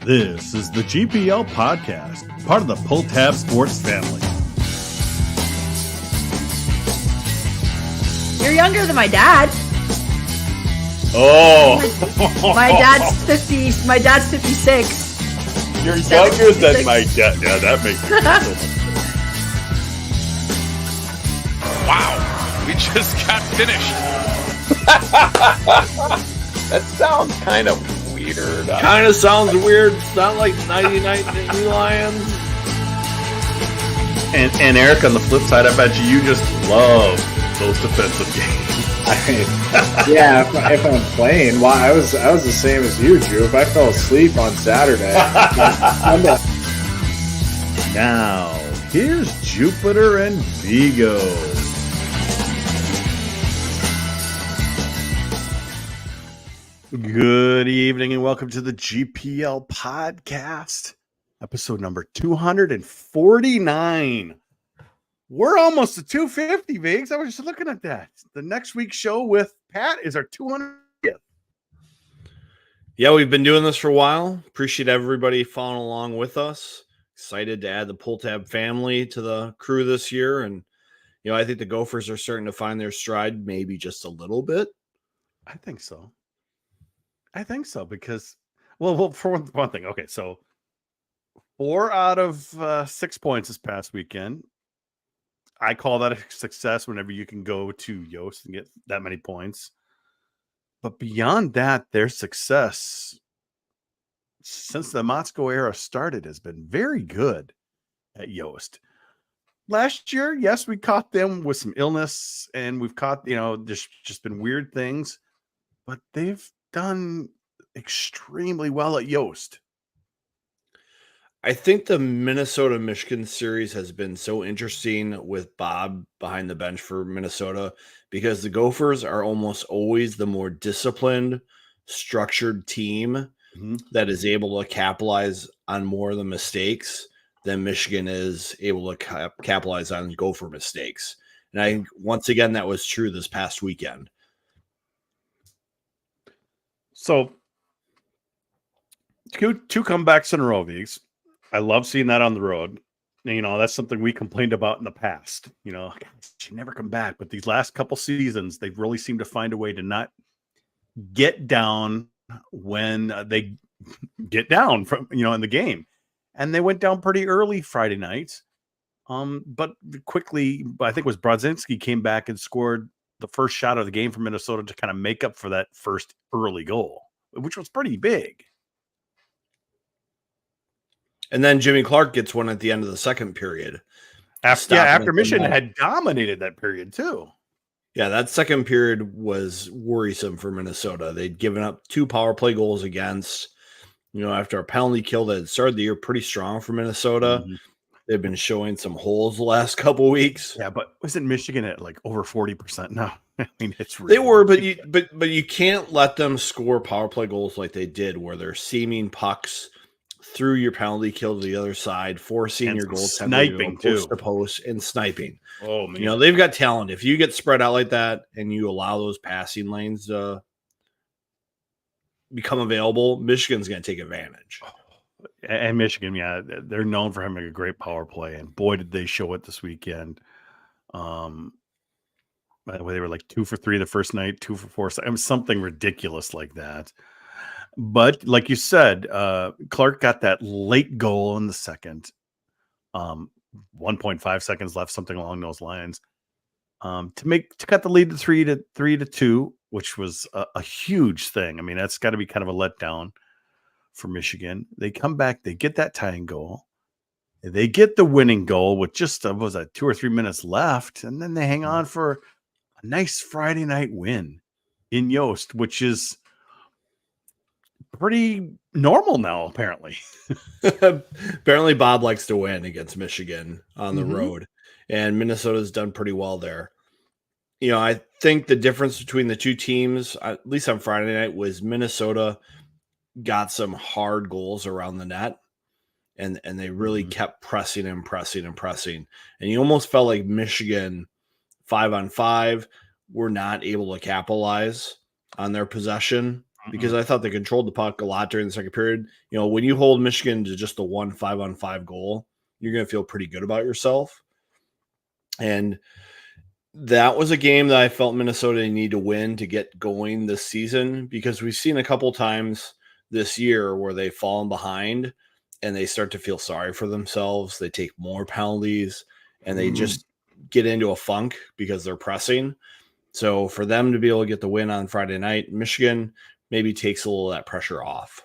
This is the GPL podcast, part of the Pull Tab Sports family. You're younger than my dad. Oh, My dad's 50. My dad's 56. You're younger than my dad. Yeah, that makes sense. Wow, we just got finished. That sounds kind of weird. Kind of sounds weird. It's not like 99 Nittany Lions. And Eric, on the flip side, I bet you just love those defensive games. Yeah, if I'm playing, well, I was the same as you, Drew. If I fell asleep on Saturday, Now, here's Jupiter and Vigo. Good evening and welcome to the GPL podcast, episode number 249. We're almost to 250, Viggs. I was just looking at that. The next week's show with Pat is our 200th. Yeah, we've been doing this for a while. Appreciate everybody following along with us. Excited to add the Pull Tab family to the crew this year. And, you know, I think the Gophers are starting to find their stride maybe just a little bit. I think so. Because, well, for one thing, okay, so 4 out of 6 points this past weekend. I call that a success whenever you can go to Yost and get that many points. But beyond that, their success since the Motzko era started has been very good at Yost. Last year, yes, we caught them with some illness and we've caught, there's just been weird things, but they've done extremely well at Yost. I think the Minnesota-Michigan series has been so interesting with Bob behind the bench for Minnesota because the Gophers are almost always the more disciplined, structured team that is able to capitalize on more of the mistakes than Michigan is able to capitalize on Gopher mistakes. And I think, once again, that was true this past weekend. So, two comebacks in a row, Viggs. I love seeing that on the road. That's something we complained about in the past. She never come back. But these last couple seasons, they've really seemed to find a way to not get down when they get down from, in the game. And they went down pretty early Friday night. But quickly, I think it was Brodzinski came back and scored the first shot of the game for Minnesota to kind of make up for that first early goal, which was pretty big. And then Jimmy Clark gets one at the end of the second period. After Michigan had dominated that period too. Yeah, that second period was worrisome for Minnesota. They'd given up 2 power play goals against, after a penalty kill that had started the year pretty strong for Minnesota. Mm-hmm. They've been showing some holes the last couple weeks. Yeah, but wasn't Michigan at like over 40% now? I mean, it's really they were, but you can't let them score power play goals like they did, where they're seaming pucks through your penalty kill to the other side, forcing your goal sniping post to post and sniping. Oh man, they've got talent. If you get spread out like that and you allow those passing lanes to become available, Michigan's going to take advantage. And Michigan, yeah, they're known for having a great power play, and boy, did they show it this weekend. By the way, they were like 2 for 3 the first night, 2 for 4. It was something ridiculous like that. But like you said, Clark got that late goal in the second. 1.5 seconds left, something along those lines, to cut the lead to 3-2, which was a huge thing. I mean, that's got to be kind of a letdown for Michigan. They come back, they get that tying goal, they get the winning goal with just 2 or 3 minutes left, and then they hang on for a nice Friday night win in Yost, which is pretty normal now, apparently. Apparently Bob likes to win against Michigan on the road, and Minnesota's done pretty well there. I think the difference between the two teams, at least on Friday night, was Minnesota got some hard goals around the net, and they really kept pressing and pressing and pressing. And you almost felt like Michigan 5-on-5 were not able to capitalize on their possession because I thought they controlled the puck a lot during the second period. You know, when you hold Michigan to just the 1 5-on-5 goal, you're going to feel pretty good about yourself. And that was a game that I felt Minnesota need to win to get going this season, because we've seen a couple times this year where they've fallen behind and they start to feel sorry for themselves. They take more penalties and they just get into a funk because they're pressing. So for them to be able to get the win on Friday night, Michigan maybe takes a little of that pressure off.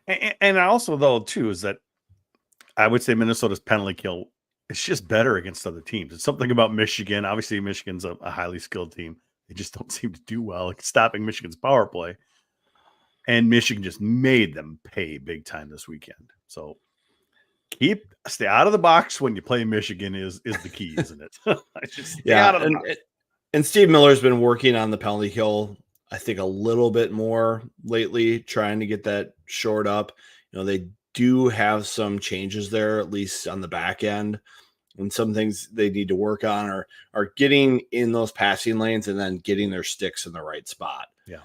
And also, though, too, is that I would say Minnesota's penalty kill is just better against other teams. It's something about Michigan. Obviously, Michigan's a highly skilled team. They just don't seem to do well at stopping Michigan's power play. And Michigan just made them pay big time this weekend. So stay out of the box when you play Michigan is the key, isn't it? Just stay out of the box. And Steve Miller's been working on the penalty kill, I think, a little bit more lately, trying to get that shored up. You know, they do have some changes there, at least on the back end. And some things they need to work on are getting in those passing lanes and then getting their sticks in the right spot. Yeah.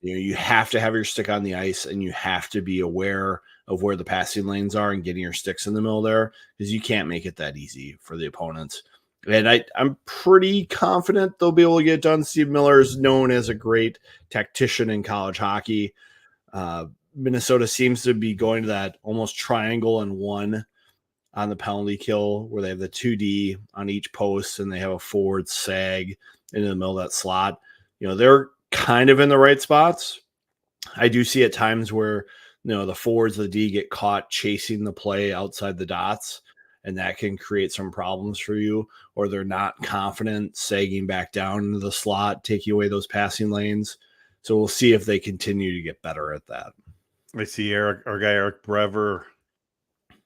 You know, you have to have your stick on the ice and you have to be aware of where the passing lanes are and getting your sticks in the middle there, because you can't make it that easy for the opponents. And I'm pretty confident they'll be able to get it done. Steve Miller is known as a great tactician in college hockey. Minnesota seems to be going to that almost triangle and one on the penalty kill, where they have the 2D on each post and they have a forward sag into the middle of that slot. You know, they're kind of in the right spots. I do see at times where, you know, the forwards of the D get caught chasing the play outside the dots, and that can create some problems for you, or they're not confident sagging back down into the slot, taking away those passing lanes. So we'll see if they continue to get better at that. I see our guy Eric Brever.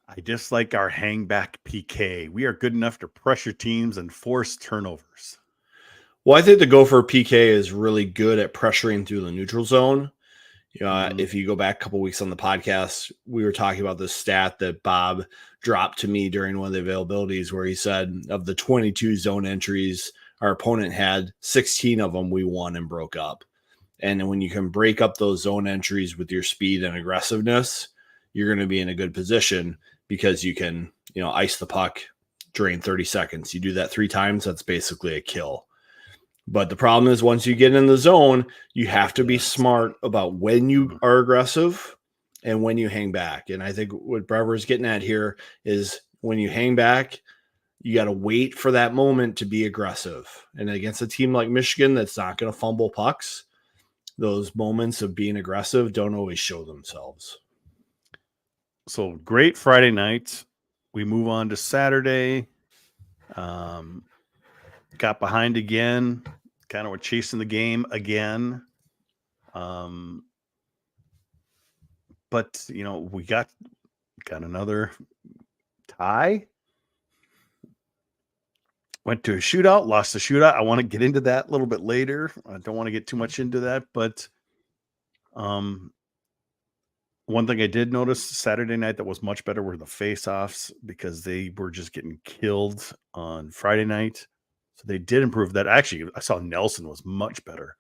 I dislike our hang back PK. We are good enough to pressure teams and force turnovers. Well, I think the Gopher PK is really good at pressuring through the neutral zone. If you go back a couple weeks on the podcast, we were talking about this stat that Bob dropped to me during one of the availabilities, where he said of the 22 zone entries our opponent had, 16 of them we won and broke up. And when you can break up those zone entries with your speed and aggressiveness, you're going to be in a good position, because you can, you know, ice the puck during 30 seconds. You do that 3 times, that's basically a kill. But the problem is, once you get in the zone, you have to be smart about when you are aggressive and when you hang back. And I think what Brever is getting at here is, when you hang back, you got to wait for that moment to be aggressive. And against a team like Michigan that's not going to fumble pucks, those moments of being aggressive don't always show themselves. So great Friday night. We move on to Saturday. Got behind again. Kind of were chasing the game again. But, you know, we got another tie. Went to a shootout, lost the shootout. I want to get into that a little bit later. I don't want to get too much into that, but one thing I did notice Saturday night that was much better were the face-offs, because they were just getting killed on Friday night. So they did improve that. Actually, I saw Nelson was much better.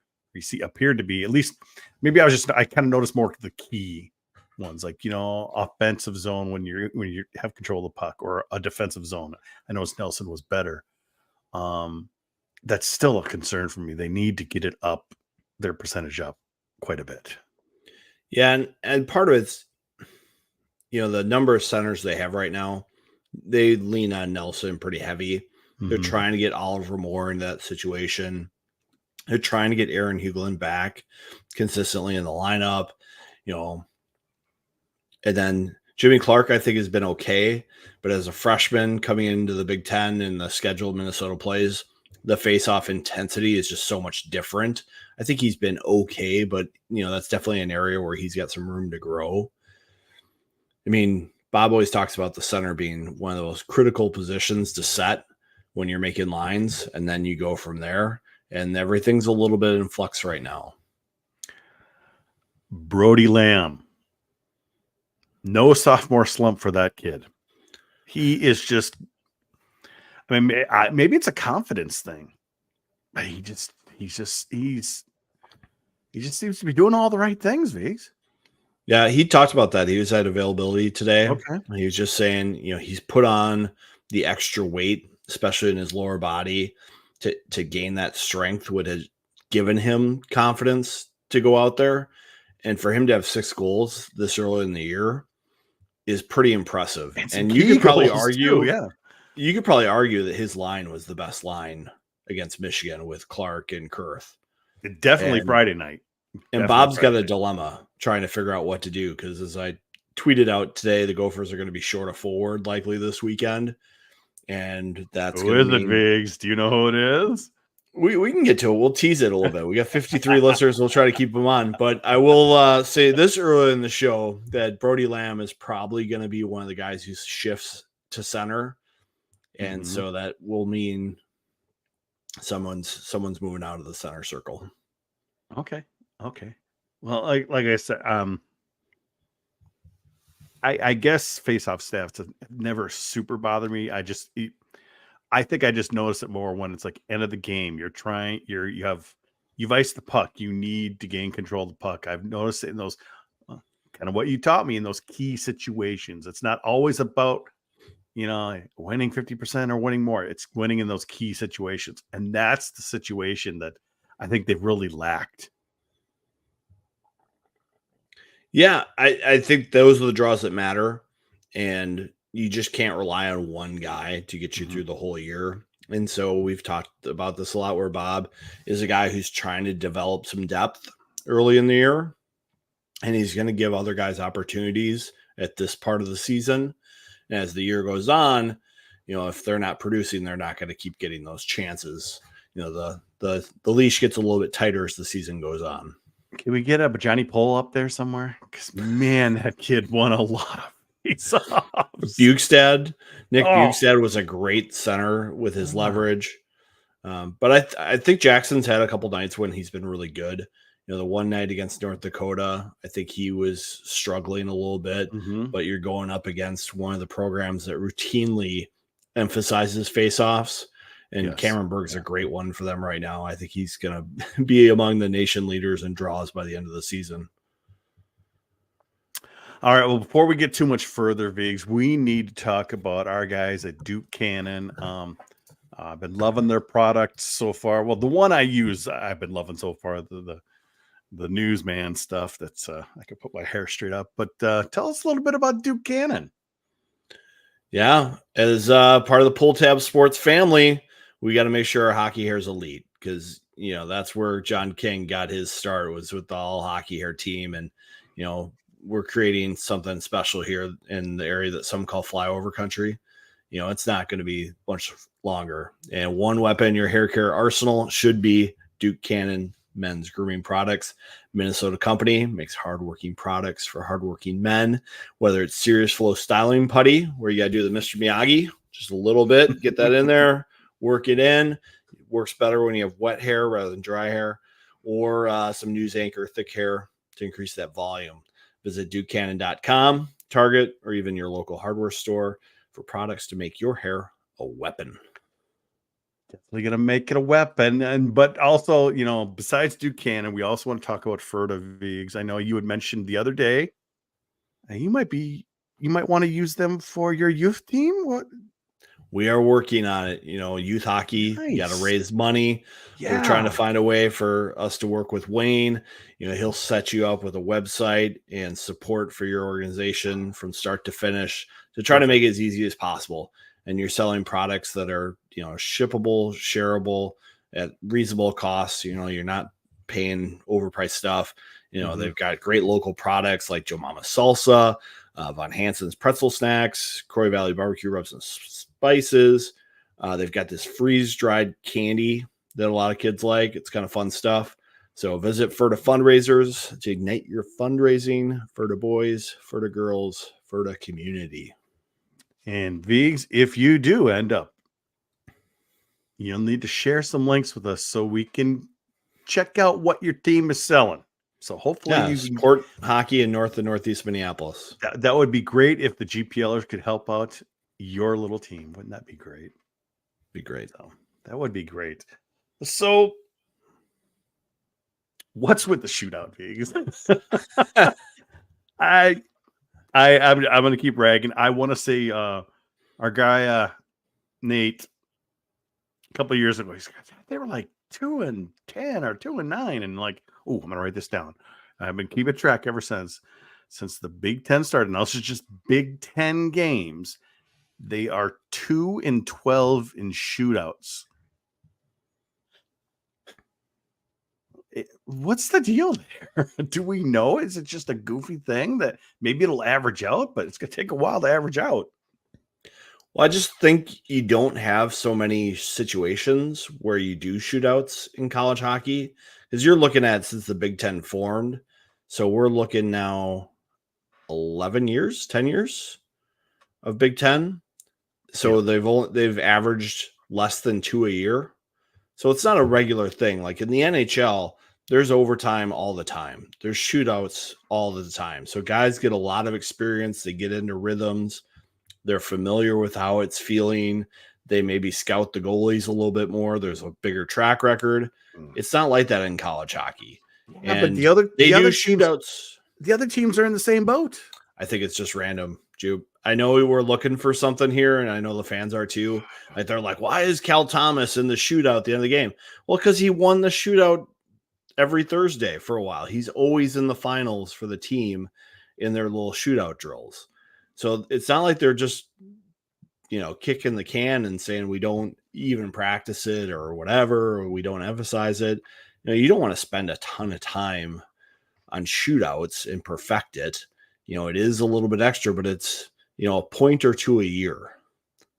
Appeared to be, at least, maybe I kind of noticed more the key ones, like, you know, offensive zone when you have control of the puck, or a defensive zone. I noticed Nelson was better. That's still a concern for me. They need to get it up, their percentage up quite a bit. Yeah, and part of it's, you know, the number of centers they have right now, they lean on Nelson pretty heavy. Mm-hmm. They're trying to get Oliver Moore into that situation. They're trying to get Aaron Hughlin back consistently in the lineup, you know. And then Jimmy Clark, I think, has been okay. But as a freshman coming into the Big Ten and the scheduled Minnesota plays, the face-off intensity is just so much different. I think he's been okay, but, you know, that's definitely an area where he's got some room to grow. I mean, Bob always talks about the center being one of those critical positions to set when you're making lines, and then you go from there, and everything's a little bit in flux right now. Brody Lamb. No sophomore slump for that kid. He is just, I mean, maybe it's a confidence thing. He's He just seems to be doing all the right things, Vigs. Yeah, he talked about that. He was at availability today. Okay. He was just saying, he's put on the extra weight, especially in his lower body, to gain that strength, would have given him confidence to go out there. And for him to have 6 goals this early in the year is pretty impressive. And you could probably argue, you could probably argue that his line was the best line against Michigan with Clark and Kurth. Definitely Friday night. And Bob's got a dilemma trying to figure out what to do, because as I tweeted out today, the Gophers are going to be short a forward likely this weekend. And that's who is it, Vigs? Do you know who it is? We can get to it. We'll tease it a little bit. We got 53 listeners. We'll try to keep them on. But I will say this early in the show that Brody Lamb is probably going to be one of the guys who shifts to center. And so that will mean someone's moving out of the center circle. Okay. Well, like I said, I guess face-off staffs have never super bothered me. I think I just notice it more when it's like end of the game. You've iced the puck. You need to gain control of the puck. I've noticed it in those kind of what you taught me in those key situations. It's not always about winning 50% or winning more. It's winning in those key situations, and that's the situation that I think they've really lacked. Yeah, I think those are the draws that matter, and you just can't rely on one guy to get you through the whole year. And so we've talked about this a lot, where Bob is a guy who's trying to develop some depth early in the year, and he's going to give other guys opportunities at this part of the season. And as the year goes on, if they're not producing, they're not going to keep getting those chances. The leash gets a little bit tighter as the season goes on. Can we get a Johnny Pohl up there somewhere? Because man, that kid won a lot of face-offs. Bukestad was a great center with his leverage. But I think Jackson's had a couple nights when he's been really good. The one night against North Dakota, I think he was struggling a little bit, but you're going up against one of the programs that routinely emphasizes face-offs. And Cameron Berg's a great one for them right now. I think he's going to be among the nation leaders in draws by the end of the season. All right. Well, before we get too much further, Vigs, we need to talk about our guys at Duke Cannon. I've been loving their product so far. Well, the one I use, I've been loving so far, the newsman stuff. That's I can put my hair straight up. But tell us a little bit about Duke Cannon. Yeah, as part of the Pull Tab Sports family, we got to make sure our hockey hair is elite, because that's where John King got his start, was with the all hockey hair team. And we're creating something special here in the area that some call flyover country. It's not going to be much longer. And one weapon in your hair care arsenal should be Duke Cannon men's grooming products. Minnesota company makes hardworking products for hardworking men, whether it's Serious Flow styling putty, where you got to do the Mr. Miyagi, just a little bit, get that in there, work it in. It works better when you have wet hair rather than dry hair, or some News Anchor thick hair to increase that volume. Visit DukeCannon.com, Target, or even your local hardware store for products to make your hair a weapon. Definitely going to make it a weapon. But also, besides Duke Cannon, we also want to talk about Ferta Vigs. I know you had mentioned the other day, you might want to use them for your youth team. What? We are working on it. Youth hockey, You got to raise money. Yeah. We're trying to find a way for us to work with Wayne. He'll set you up with a website and support for your organization from start to finish to try to make it as easy as possible. And you're selling products that are, shippable, shareable at reasonable costs. You're not paying overpriced stuff. They've got great local products like Joe Mama Salsa, Von Hansen's pretzel snacks, Croy Valley barbecue rubs and spices. They've got this freeze-dried candy that a lot of kids like. It's kind of fun stuff. So visit Ferta Fundraisers to ignite your fundraising. Ferta boys, Ferta girls, Ferta community. And Vigs, if you do end up, you'll need to share some links with us so we can check out what your team is selling. So hopefully you support hockey in North and Northeast Minneapolis. That would be great if the GPLers could help out your little team. Wouldn't that be great? Be great. That would be great. So What's with the shootout, Vegas? I'm gonna keep ragging. I want to say our guy Nate a couple of years ago, they were like 2-10 or 2-9, and like, oh, I'm gonna write this down. I've been keeping track ever since the Big Ten started. Now this is just Big Ten games. They are 2-12 in shootouts. What's the deal there? Do we know? Is it just a goofy thing that maybe it'll average out, but it's going to take a while to average out? Well, I just think you don't have so many situations where you do shootouts in college hockey, because you're looking at since the Big Ten formed. So we're looking now 10 years of Big Ten. So they've averaged less than 2 a year. So it's not a regular thing. Like in the NHL, there's overtime all the time. There's shootouts all the time. So guys get a lot of experience. They get into rhythms. They're familiar with how it's feeling. They maybe scout the goalies a little bit more. There's a bigger track record. It's not like that in college hockey. Yeah, and but the other shootouts. The other teams are in the same boat. I think it's just random, Jupe. I know we were looking for something here, and I know the fans are too. Like they're like, why is Cal Thomas in the shootout at the end of the game? Well, because he won the shootout every Thursday for a while. He's always in the finals for the team in their little shootout drills. So it's not like they're just, kicking the can and saying we don't even practice it or whatever, or we don't emphasize it. You don't want to spend a ton of time on shootouts and perfect it. It is a little bit extra, but it's, a point or two a year.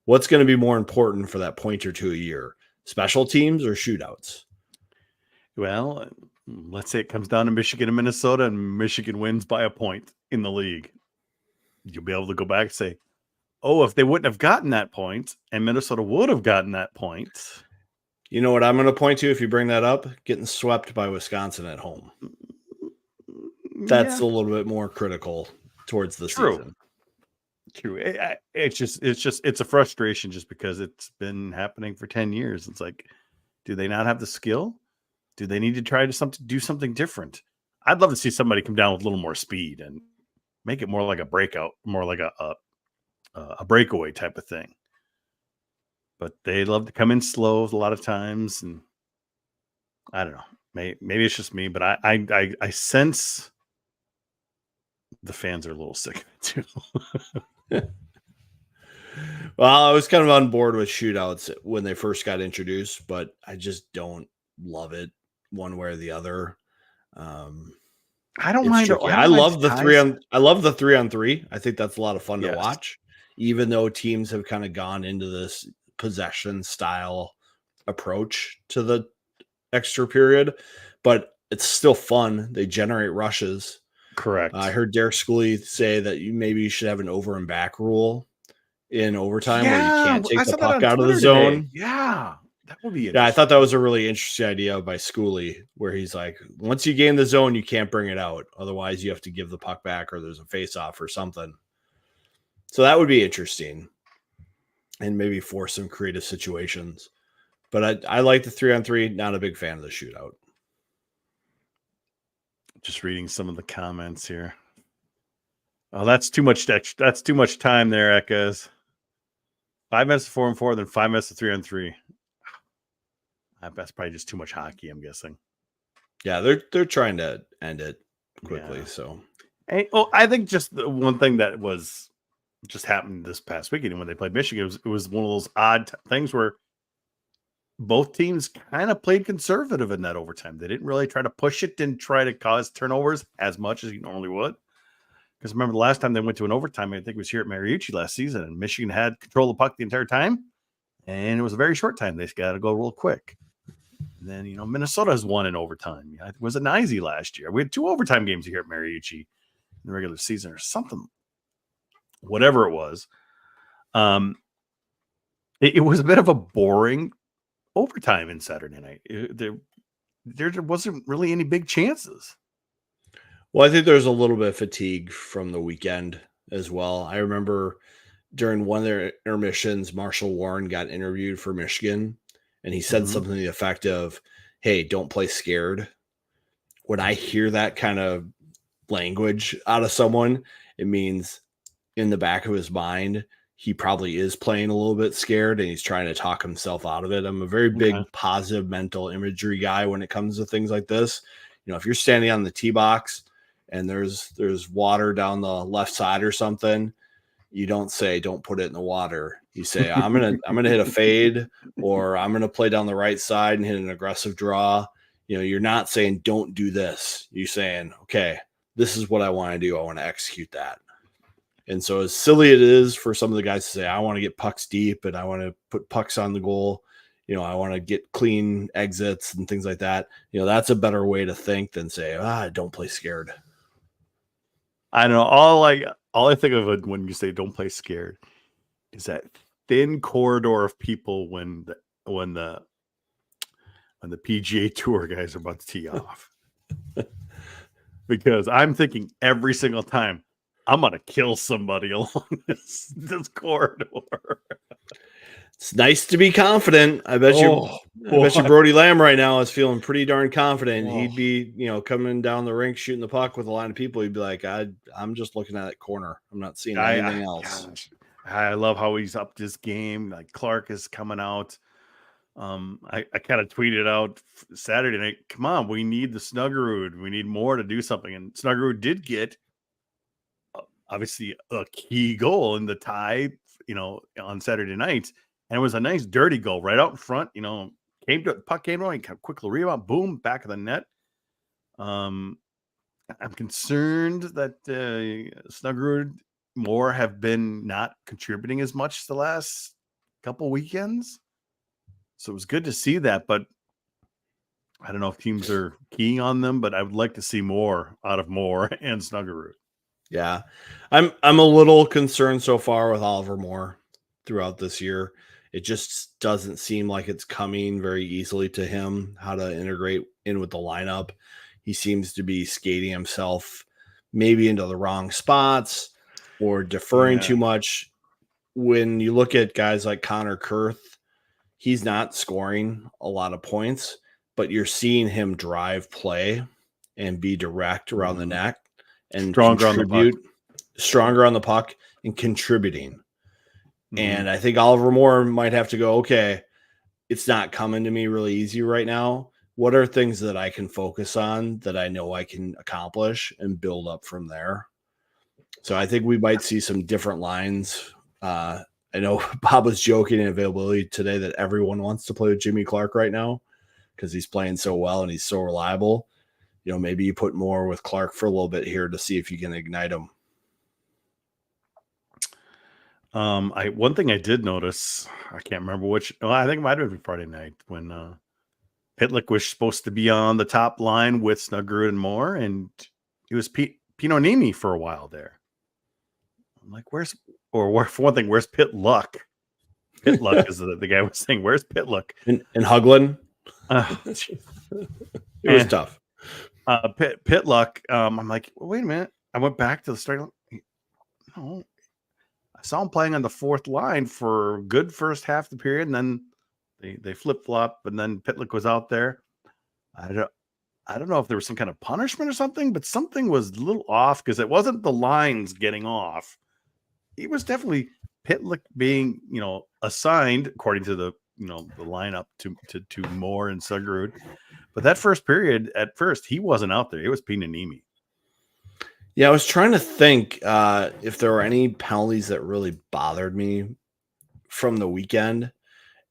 What's going to be more important for that point or two a year? Special teams or shootouts? Well, let's say it comes down to Michigan and Minnesota, and Michigan wins by a point in the league. You'll be able to go back and say, oh, if they wouldn't have gotten that point and Minnesota would have gotten that point. You know what I'm going to point to if you bring that up? Getting swept by Wisconsin at home. That's a little bit more critical towards the season. True. It's a frustration just because it's been happening for 10 years. It's like, do they not have the skill? Do they need to try to do something different? I'd love to see somebody come down with a little more speed and make it more like a breakout, more like a breakaway type of thing. But they love to come in slow a lot of times, and I don't know. Maybe it's just me, but I sense the fans are a little sick of it too. Well, I was kind of on board with shootouts when they first got introduced, but I just don't love it one way or the other. I don't mind. I love the 3-on-3. I think that's a lot of fun to watch, even though teams have kind of gone into this possession style approach to the extra period, but it's still fun. They generate rushes. Correct. I heard Derek Schooley say that you should have an over and back rule in overtime where you can't take the puck out of the zone. Today. Yeah. That would be interesting. Yeah, I thought that was a really interesting idea by Schooley, where he's like, once you gain the zone, you can't bring it out. Otherwise, you have to give the puck back or there's a face-off or something. So that would be interesting and maybe force some creative situations. But I like the 3-on-3, not a big fan of the shootout. Just reading some of the comments here. Oh, that's too much. That's too much time there, Echoes. 5 minutes of 4-on-4, then 5 minutes of 3-on-3. That's probably just too much hockey, I'm guessing. Yeah, they're trying to end it quickly. Yeah. So, I think just the one thing that was just happened this past weekend when they played Michigan, it was one of those odd things where both teams kind of played conservative in that overtime. They didn't really try to push it, didn't try to cause turnovers as much as you normally would. Because remember the last time they went to an overtime, I think it was here at Mariucci last season, and Michigan had control of the puck the entire time, and it was a very short time. They got to go real quick. And then, Minnesota has won in overtime. It was an easy last year. We had 2 overtime games here at Mariucci in the regular season or something, whatever it was. It was a bit of a boring overtime in Saturday night. There wasn't really any big chances. Well, I think there's a little bit of fatigue from the weekend as well. I remember during one of their intermissions, Marshall Warren got interviewed for Michigan, and he said something to the effect of, hey, don't play scared, when I hear that kind of language out of someone, it means in the back of his mind, he probably is playing a little bit scared and he's trying to talk himself out of it. I'm a very big Okay. positive mental imagery guy when it comes to things like this. If you're standing on the tee box and there's water down the left side or something, you don't say don't put it in the water. You say I'm gonna hit a fade, or I'm gonna play down the right side and hit an aggressive draw. You're not saying don't do this. You're saying, okay, this is what I want to do. I want to execute that. And so, as silly it is for some of the guys to say, I want to get pucks deep and I want to put pucks on the goal, I want to get clean exits and things like that. That's a better way to think than say, don't play scared. I don't know. All I think of it when you say don't play scared is that thin corridor of people when the PGA Tour guys are about to tee off. Because I'm thinking every single time, I'm gonna kill somebody along this corridor. It's nice to be confident. I bet you Brody Lamb right now is feeling pretty darn confident. He'd be, coming down the rink shooting the puck with a line of people. He'd be like, I'm just looking at that corner. I'm not seeing anything else. Gosh, I love how he's upped his game. Like Clark is coming out. I kind of tweeted out Saturday night, come on, we need the Snuggerud. We need more to do something. And Snuggerud did get obviously a key goal in the tie, on Saturday night. And it was a nice dirty goal right out in front, puck came on, quick little rebound, boom, back of the net. I'm concerned that Snuggerud more have been not contributing as much the last couple weekends. So it was good to see that, but I don't know if teams are keying on them, but I would like to see more out of Moore and Snuggerud. Yeah. I'm a little concerned so far with Oliver Moore throughout this year. It just doesn't seem like it's coming very easily to him how to integrate in with the lineup. He seems to be skating himself maybe into the wrong spots or deferring too much. When you look at guys like Connor Kurth, he's not scoring a lot of points, but you're seeing him drive play and be direct around the neck and Stronger on the puck and contributing. And I think Oliver Moore might have to go, okay, it's not coming to me really easy right now. What are things that I can focus on that I know I can accomplish and build up from there? So I think we might see some different lines. I know Bob was joking in availability today that everyone wants to play with Jimmy Clark right now because he's playing so well and he's so reliable. Maybe you put more with Clark for a little bit here to see if you can ignite him. One thing I did notice, I can't remember which. Well, I think it might have been Friday night when Pitlick was supposed to be on the top line with Snuggerud and Moore, and it was Pinonimi for a while there. I'm like, where's Pitluck? Pitluck is the guy was saying, where's Pitluck? And Huglen. It was tough. Pitluck. I'm like, wait a minute. I went back to the start. No, I saw him playing on the fourth line for a good first half of the period, and then they flip-flop, and then Pitlick was out there. I don't know if there was some kind of punishment or something, but something was a little off because it wasn't the lines getting off. It was definitely Pitlick being, assigned according to the lineup to Moore and Snuggerud. But that first period, at first, he wasn't out there. It was Pinonimi. Yeah, I was trying to think if there were any penalties that really bothered me from the weekend.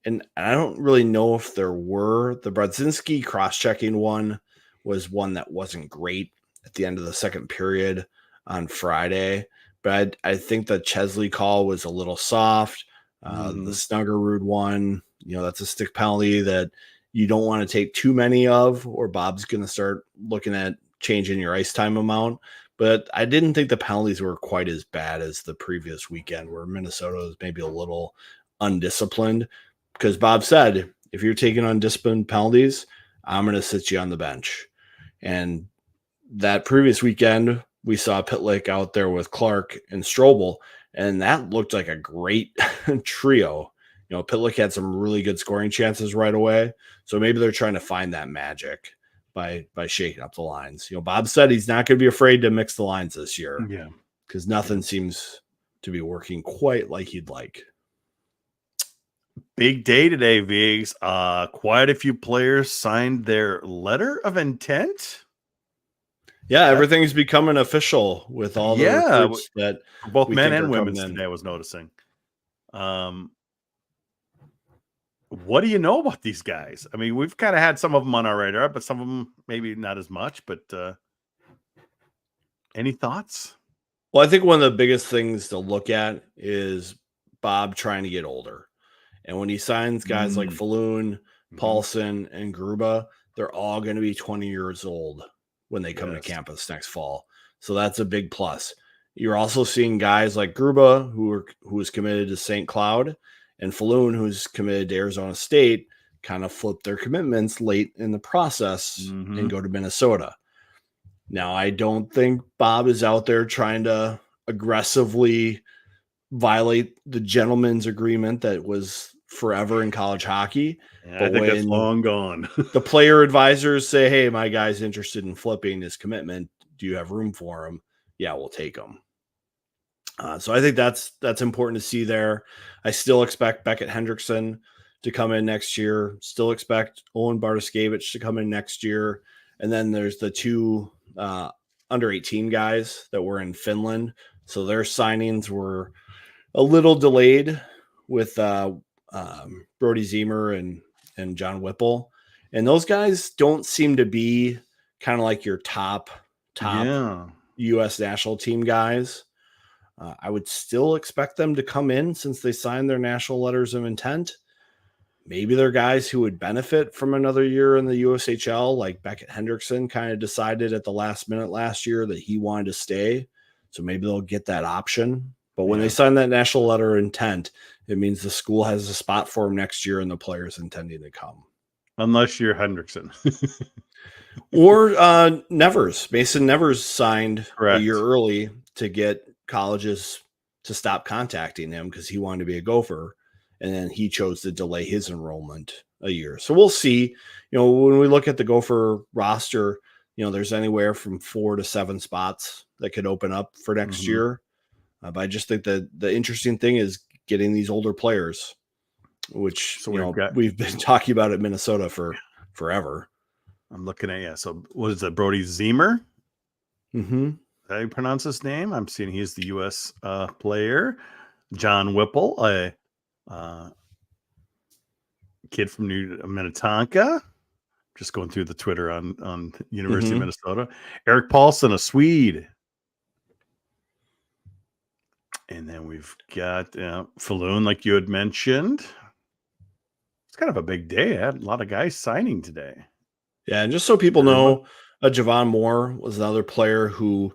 And I don't really know if there were. The Brodzinski cross-checking one was one that wasn't great at the end of the second period on Friday. But I think the Chesley call was a little soft. The Snuggerud one, that's a stick penalty that you don't want to take too many of, or Bob's going to start looking at changing your ice time amount. But I didn't think the penalties were quite as bad as the previous weekend where Minnesota was maybe a little undisciplined. Because Bob said, if you're taking undisciplined penalties, I'm going to sit you on the bench. And that previous weekend, we saw Pitlick out there with Clark and Strobel, and that looked like a great trio. Pitlick had some really good scoring chances right away. So maybe they're trying to find that magic. by shaking up the lines. Bob said he's not going to be afraid to mix the lines this year. Yeah. Because nothing seems to be working quite like he'd like. Big day today, Vigs. Quite a few players signed their letter of intent. Yeah, everything's becoming official with all the recruits that both we men think and are women coming in. today, I was noticing. What do you know about these guys? I mean, we've kind of had some of them on our radar, but some of them maybe not as much. But any thoughts? Well, I think one of the biggest things to look at is Bob trying to get older. And when he signs guys like Falloon, Paulson, and Gruba, they're all going to be 20 years old when they come to campus next fall. So that's a big plus. You're also seeing guys like Gruba, who was committed to St. Cloud, and Falloon, who's committed to Arizona State, kind of flip their commitments late in the process and go to Minnesota. Now, I don't think Bob is out there trying to aggressively violate the gentleman's agreement that was forever in college hockey. Yeah, I think that's long gone. The player advisors say, hey, my guy's interested in flipping his commitment. Do you have room for him? Yeah, we'll take him. So I think that's important to see there. I still expect Beckett Hendrickson to come in next year. Still expect Owen Bartoszkiewicz to come in next year. And then there's the two under 18 guys that were in Finland. So their signings were a little delayed with Brody Zemer and John Whipple. And those guys don't seem to be kind of like your top U.S. national team guys. I would still expect them to come in since they signed their national letters of intent. Maybe they're guys who would benefit from another year in the USHL, like Beckett Hendrickson kind of decided at the last minute last year that he wanted to stay. So maybe they'll get that option. But when they sign that national letter of intent, it means the school has a spot for him next year and the player's intending to come. Unless you're Hendrickson. Or Nevers. Mason Nevers signed Correct. a year early to get colleges to stop contacting him because he wanted to be a Gopher. And then he chose to delay his enrollment a year. So we'll see. When we look at the Gopher roster, there's anywhere from 4 to 7 spots that could open up for next year. But I just think that the interesting thing is getting these older players, which we've been talking about at Minnesota for forever. I'm looking at So what is that? Brody Zemer? Mm-hmm. How do you pronounce his name? I'm seeing he's the U.S. player. John Whipple, a kid from Minnetonka. Just going through the Twitter on University of Minnesota. Eric Paulson, a Swede. And then we've got Falloon, like you had mentioned. It's kind of a big day. I had a lot of guys signing today. Yeah, and just so people know, Javon Moore was another player who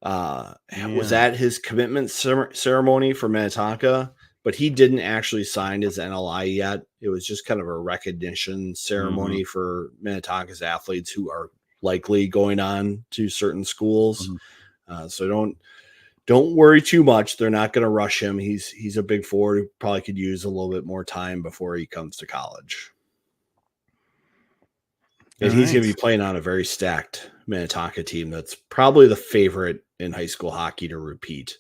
was at his commitment ceremony for Minnetonka, but he didn't actually sign his NLI yet. It was just kind of a recognition ceremony for Minnetonka's athletes who are likely going on to certain schools. So don't worry too much. They're not going to rush him. He's a big forward who probably could use a little bit more time before he comes to college. And he's going to be playing on a very stacked Minnetonka team that's probably the favorite in high school hockey to repeat.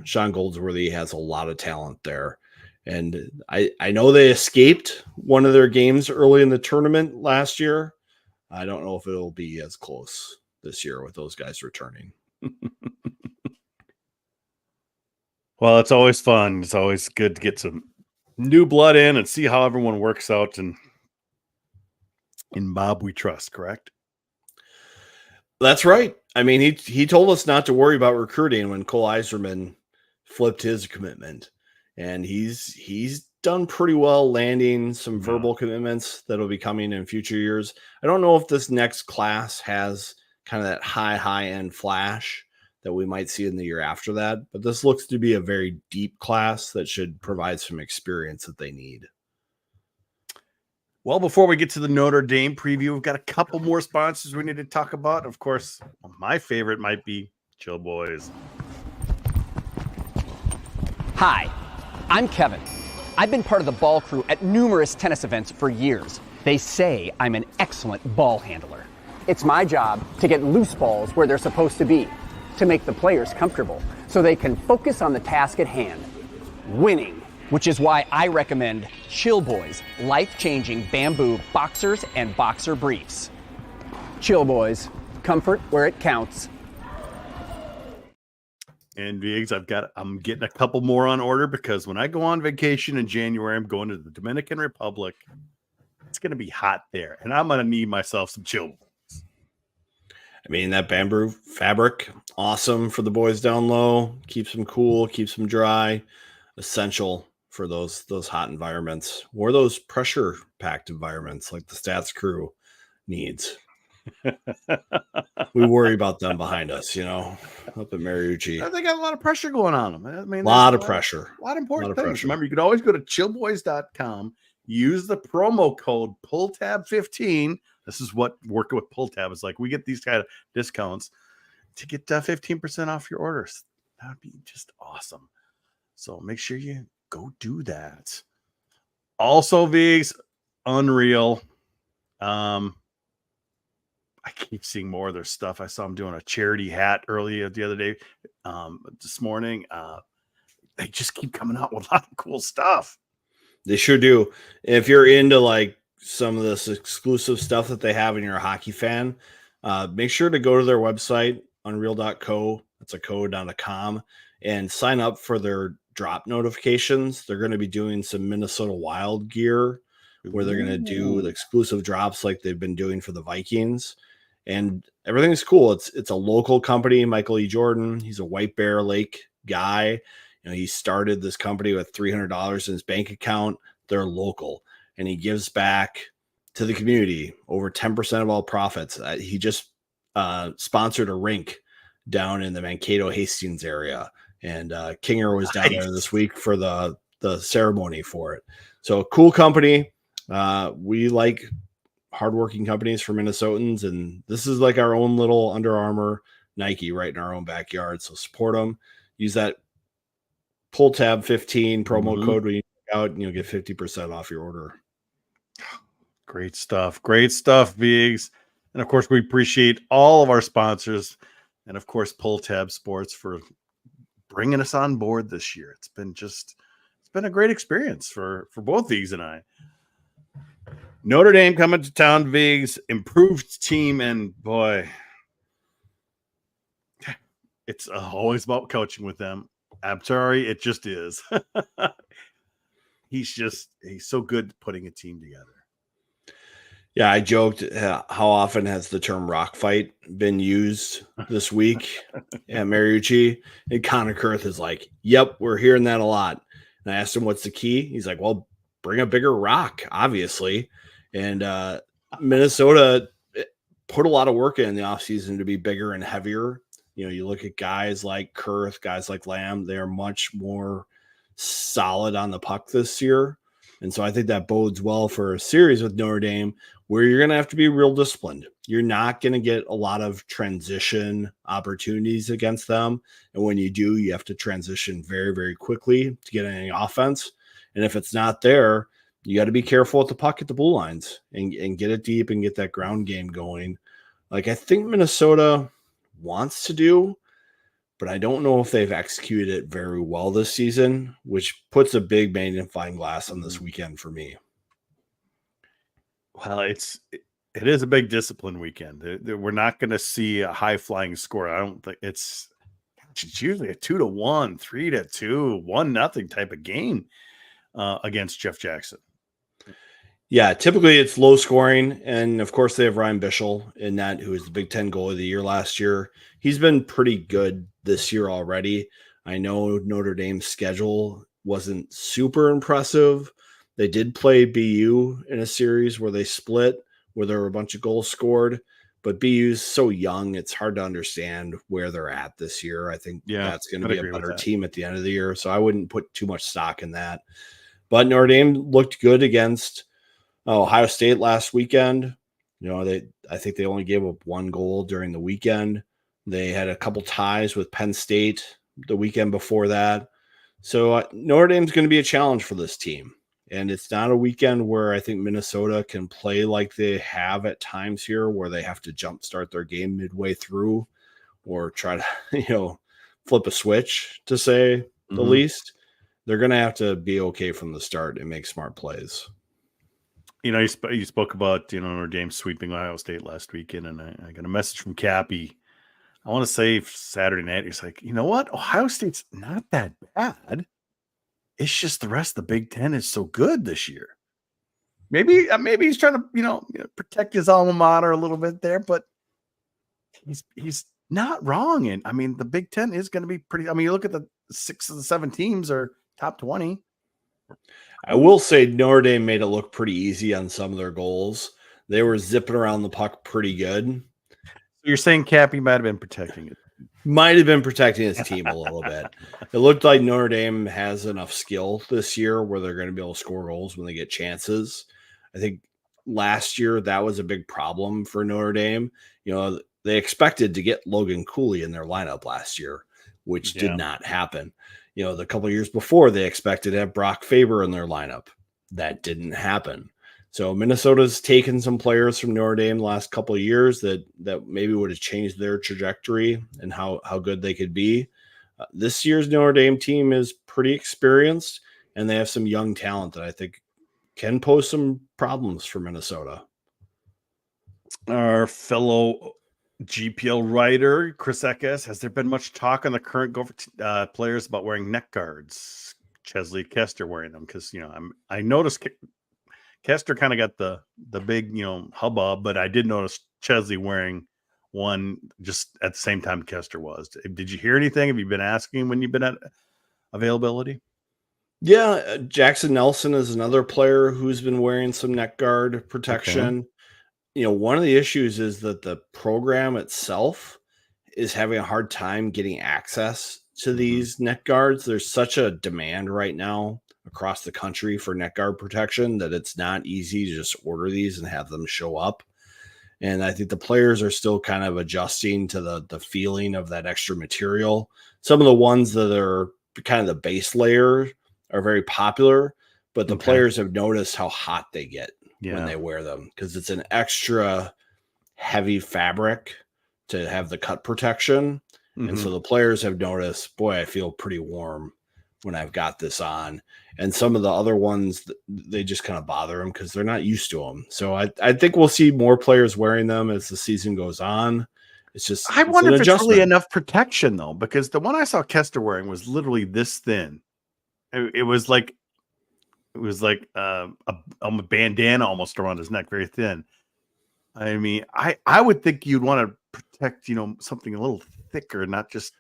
Sean Goldsworthy has a lot of talent there. And I know they escaped one of their games early in the tournament last year. I don't know if it'll be as close this year with those guys returning. Well, it's always fun. It's always good to get some new blood in and see how everyone works out. And in Bob, we trust, correct? That's right. I mean, he told us not to worry about recruiting when Cole Iserman flipped his commitment. And he's done pretty well landing some verbal commitments that'll be coming in future years. I don't know if this next class has kind of that high end flash that we might see in the year after that, but this looks to be a very deep class that should provide some experience that they need. Well, before we get to the Notre Dame preview, we've got a couple more sponsors we need to talk about. Of course, my favorite might be Chill Boys. Hi, I'm Kevin. I've been part of the ball crew at numerous tennis events for years. They say I'm an excellent ball handler. It's my job to get loose balls where they're supposed to be, to make the players comfortable, so they can focus on the task at hand, winning. Which is why I recommend Chill Boys life-changing bamboo boxers and boxer briefs. Chill Boys, comfort where it counts. And Viggs, I'm getting a couple more on order because when I go on vacation in January, I'm going to the Dominican Republic. It's going to be hot there, and I'm going to need myself some chill. I mean, that bamboo fabric, awesome for the boys down low. Keeps them cool, keeps them dry. Essential for those hot environments or those pressure-packed environments like the stats crew needs. We worry about them behind us, up at Mariucci. They got a lot of pressure going on them. I mean, a lot of pressure. A lot of important things. Remember, you could always go to chillboys.com, use the promo code PULLTAB15. This is what working with PullTab is like. We get these kind of discounts to get 15% off your orders. That would be just awesome. So make sure you go do that. Also, Viggs, Unreal. I keep seeing more of their stuff. I saw them doing a charity hat earlier the other day. This morning, they just keep coming out with a lot of cool stuff. They sure do. If you're into like some of this exclusive stuff that they have and you're a hockey fan, make sure to go to their website, unreal.co. That's a code, not a com, and sign up for their drop notifications. They're going to be doing some Minnesota Wild gear where they're going to do the exclusive drops like they've been doing for the Vikings. And everything's cool. It's a local company, Michael E. Jordan. He's a White Bear Lake guy. He started this company with $300 in his bank account. They're local, and he gives back to the community over 10% of all profits. He just sponsored a rink down in the Mankato Hastings area, and Kinger was down there this week for the ceremony for it. So cool company. We like hardworking companies for Minnesotans, and this is like our own little Under Armour Nike right in our own backyard. So support them. Use that PullTab15 promo code when you check out, and you'll get 50% off your order. Great stuff. Great stuff, Viggs. And of course, we appreciate all of our sponsors, and of course, PullTab Sports for bringing us on board this year. It's been a great experience for both Viggs and I. Notre Dame coming to town, Viggs, improved team, and boy, it's always about coaching with them. I'm sorry, it just is. He's so good putting a team together. Yeah, I joked, how often has the term rock fight been used this week at Mariucci? And Connor Kurth is like, yep, we're hearing that a lot. And I asked him, what's the key? He's like, well, bring a bigger rock, obviously. And Minnesota put a lot of work in the offseason to be bigger and heavier. You look at guys like Kurth, guys like Lamb, they're much more solid on the puck this year. And so I think that bodes well for a series with Notre Dame where you're going to have to be real disciplined. You're not going to get a lot of transition opportunities against them. And when you do, you have to transition very, very quickly to get any offense. And if it's not there, you got to be careful with the puck at the blue lines and get it deep and get that ground game going. Like I think Minnesota wants to do, but I don't know if they've executed it very well this season, which puts a big magnifying glass on this weekend for me. Well, it is a big discipline weekend. We're not going to see a high flying score. I don't think it's usually a 2-1, 3-2, 1-0 type of game against Jeff Jackson. Yeah, typically it's low scoring. And of course they have Ryan Bischel in that, who was the Big Ten goalie of the year last year. He's been pretty good this year already. I know Notre Dame's schedule wasn't super impressive. They did play BU in a series where they split, where there were a bunch of goals scored, but BU's so young, it's hard to understand where they're at this year. I think that's going to be a better team at the end of the year. So I wouldn't put too much stock in that. But Notre Dame looked good against Ohio State last weekend. I think they only gave up one goal during the weekend. They had a couple ties with Penn State the weekend before that. So Notre Dame's going to be a challenge for this team. And it's not a weekend where I think Minnesota can play like they have at times here, where they have to jumpstart their game midway through or try to, flip a switch, to say the least. They're going to have to be okay from the start and make smart plays. You spoke about, Notre Dame sweeping Ohio State last weekend, and I got a message from Cappy. I want to say Saturday night, he's like, you know what? Ohio State's not that bad. It's just the rest of the Big Ten is so good this year. Maybe he's trying to, protect his alma mater a little bit there, but he's not wrong. And I mean, the Big Ten is going to be pretty. I mean, you look at the 6 of the 7 teams are top 20. I will say Notre Dame made it look pretty easy on some of their goals. They were zipping around the puck pretty good. So you're saying Cappy might have been protecting it. Might have been protecting his team a little bit. It looked like Notre Dame has enough skill this year where they're going to be able to score goals when they get chances. I think last year that was a big problem for Notre Dame. They expected to get Logan Cooley in their lineup last year, which did not happen. The couple of years before, they expected to have Brock Faber in their lineup. That didn't happen. So Minnesota's taken some players from Notre Dame the last couple of years that maybe would have changed their trajectory and how good they could be. This year's Notre Dame team is pretty experienced, and they have some young talent that I think can pose some problems for Minnesota. Our fellow GPL writer, Chris Eckes, has there been much talk on the current Gopher players about wearing neck guards? Chesley Kester wearing them? Because, I noticed Kester kind of got the big, hubbub, but I did notice Chesley wearing one just at the same time Kester was. Did you hear anything? Have you been asking when you've been at availability? Yeah, Jackson Nelson is another player who's been wearing some neck guard protection. Okay. One of the issues is that the program itself is having a hard time getting access to these neck guards. There's such a demand right now across the country for neck guard protection that it's not easy to just order these and have them show up. And I think the players are still kind of adjusting to the feeling of that extra material. Some of the ones that are kind of the base layer are very popular, but the players have noticed how hot they get when they wear them, because it's an extra heavy fabric to have the cut protection. And so the players have noticed, boy, I feel pretty warm when I've got this on. And some of the other ones, they just kind of bother them because they're not used to them. So I think we'll see more players wearing them as the season goes on. It's just, I wonder if it's really enough protection though, because the one I saw Kester wearing was literally this thin. It was like a bandana almost around his neck, very thin. I mean, I would think you'd want to protect, something a little thicker, not just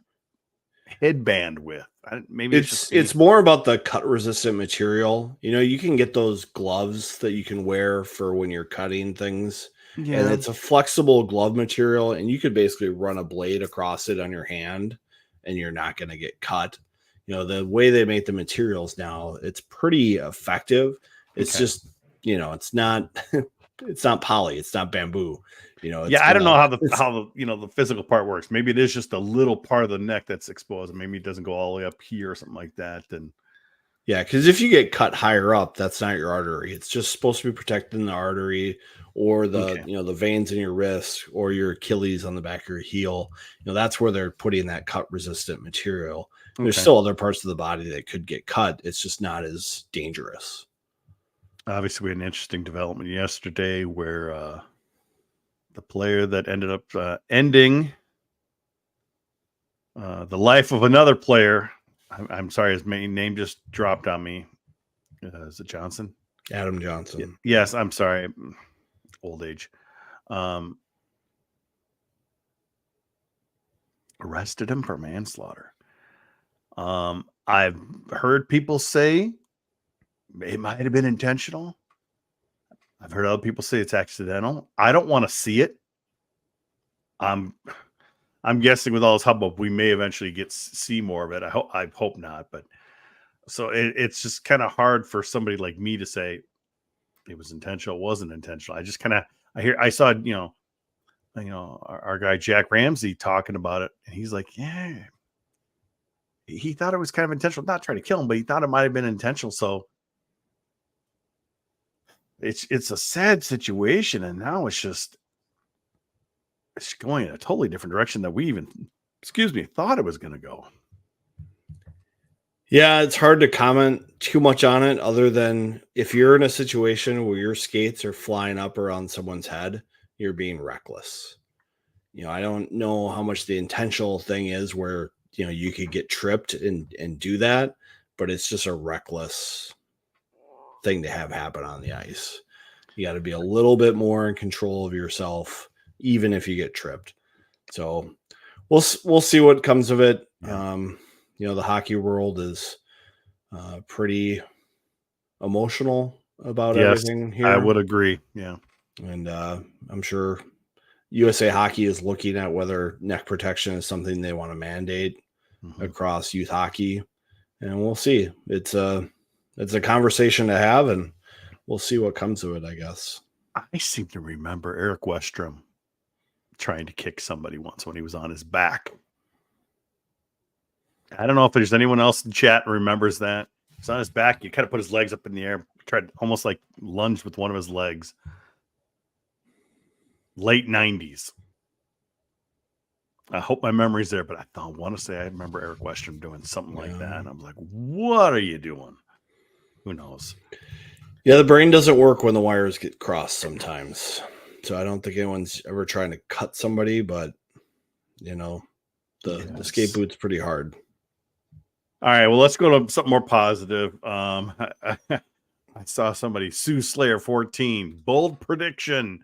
headband with. Maybe it's more about the cut resistant material. You can get those gloves that you can wear for when you're cutting things. Yeah. And it's a flexible glove material, and you could basically run a blade across it on your hand and you're not going to get cut. The way they make the materials now, it's pretty effective. It's just, it's not poly, it's not bamboo. I don't know how the physical part works. Maybe it is just a little part of the neck that's exposed, and maybe it doesn't go all the way up here or something like that. Then because if you get cut higher up, that's not your artery. It's just supposed to be protecting the artery or the the veins in your wrist or your Achilles on the back of your heel. That's where they're putting that cut resistant material. There's still other parts of the body that could get cut. It's just not as dangerous. Obviously, we had an interesting development yesterday where the player that ended up ending the life of another player. I'm sorry, his main name just dropped on me. Is it Johnson? Adam Johnson. Yes, I'm sorry. Old age. Arrested him for manslaughter. I've heard people say it might have been intentional. I've heard other people say it's accidental. I don't want to see it. I'm guessing with all this hubbub, we may eventually see more of it. I hope not. But so it's just kind of hard for somebody like me to say it was intentional, it wasn't intentional. I just kind of I saw our guy Jack Ramsey talking about it, and he's like, yeah. he thought it was kind of intentional, not trying to kill him, but he thought it might have been intentional. So it's a sad situation, and now it's going in a totally different direction that we even, thought it was going to go. Yeah, it's hard to comment too much on it other than if you're in a situation where your skates are flying up around someone's head, you're being reckless. I don't know how much the intentional thing is where, you could get tripped and do that, but it's just a reckless thing to have happen on the ice. You got to be a little bit more in control of yourself, even if you get tripped. So we'll see what comes of it. Yeah. The hockey world is pretty emotional about everything here. I would agree. Yeah. And I'm sure USA Hockey is looking at whether neck protection is something they want to mandate across youth hockey. And we'll see. It's a conversation to have, and we'll see what comes of it, I guess. I seem to remember Eric Westrom trying to kick somebody once when he was on his back. I don't know if there's anyone else in chat who remembers that. He's on his back. You kind of put his legs up in the air, tried almost like lunged with one of his legs. Late 90s. I hope my memory's there, but I want to say I remember Eric Westrom doing something like that. And I'm like, what are you doing? Who knows? Yeah, the brain doesn't work when the wires get crossed sometimes. So I don't think anyone's ever trying to cut somebody, but, the skate boot's pretty hard. All right, well, let's go to something more positive. I saw somebody, Sue Slayer 14, bold prediction.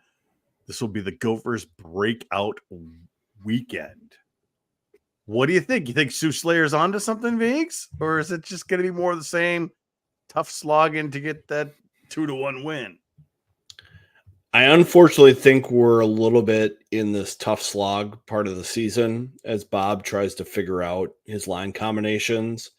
This will be the Gophers' breakout weekend. What do you think? You think Sue Slayer's onto something, Viggs? Or is it just going to be more of the same, tough slogging to get that 2-1 win? I unfortunately think we're a little bit in this tough slog part of the season as Bob tries to figure out his line combinations.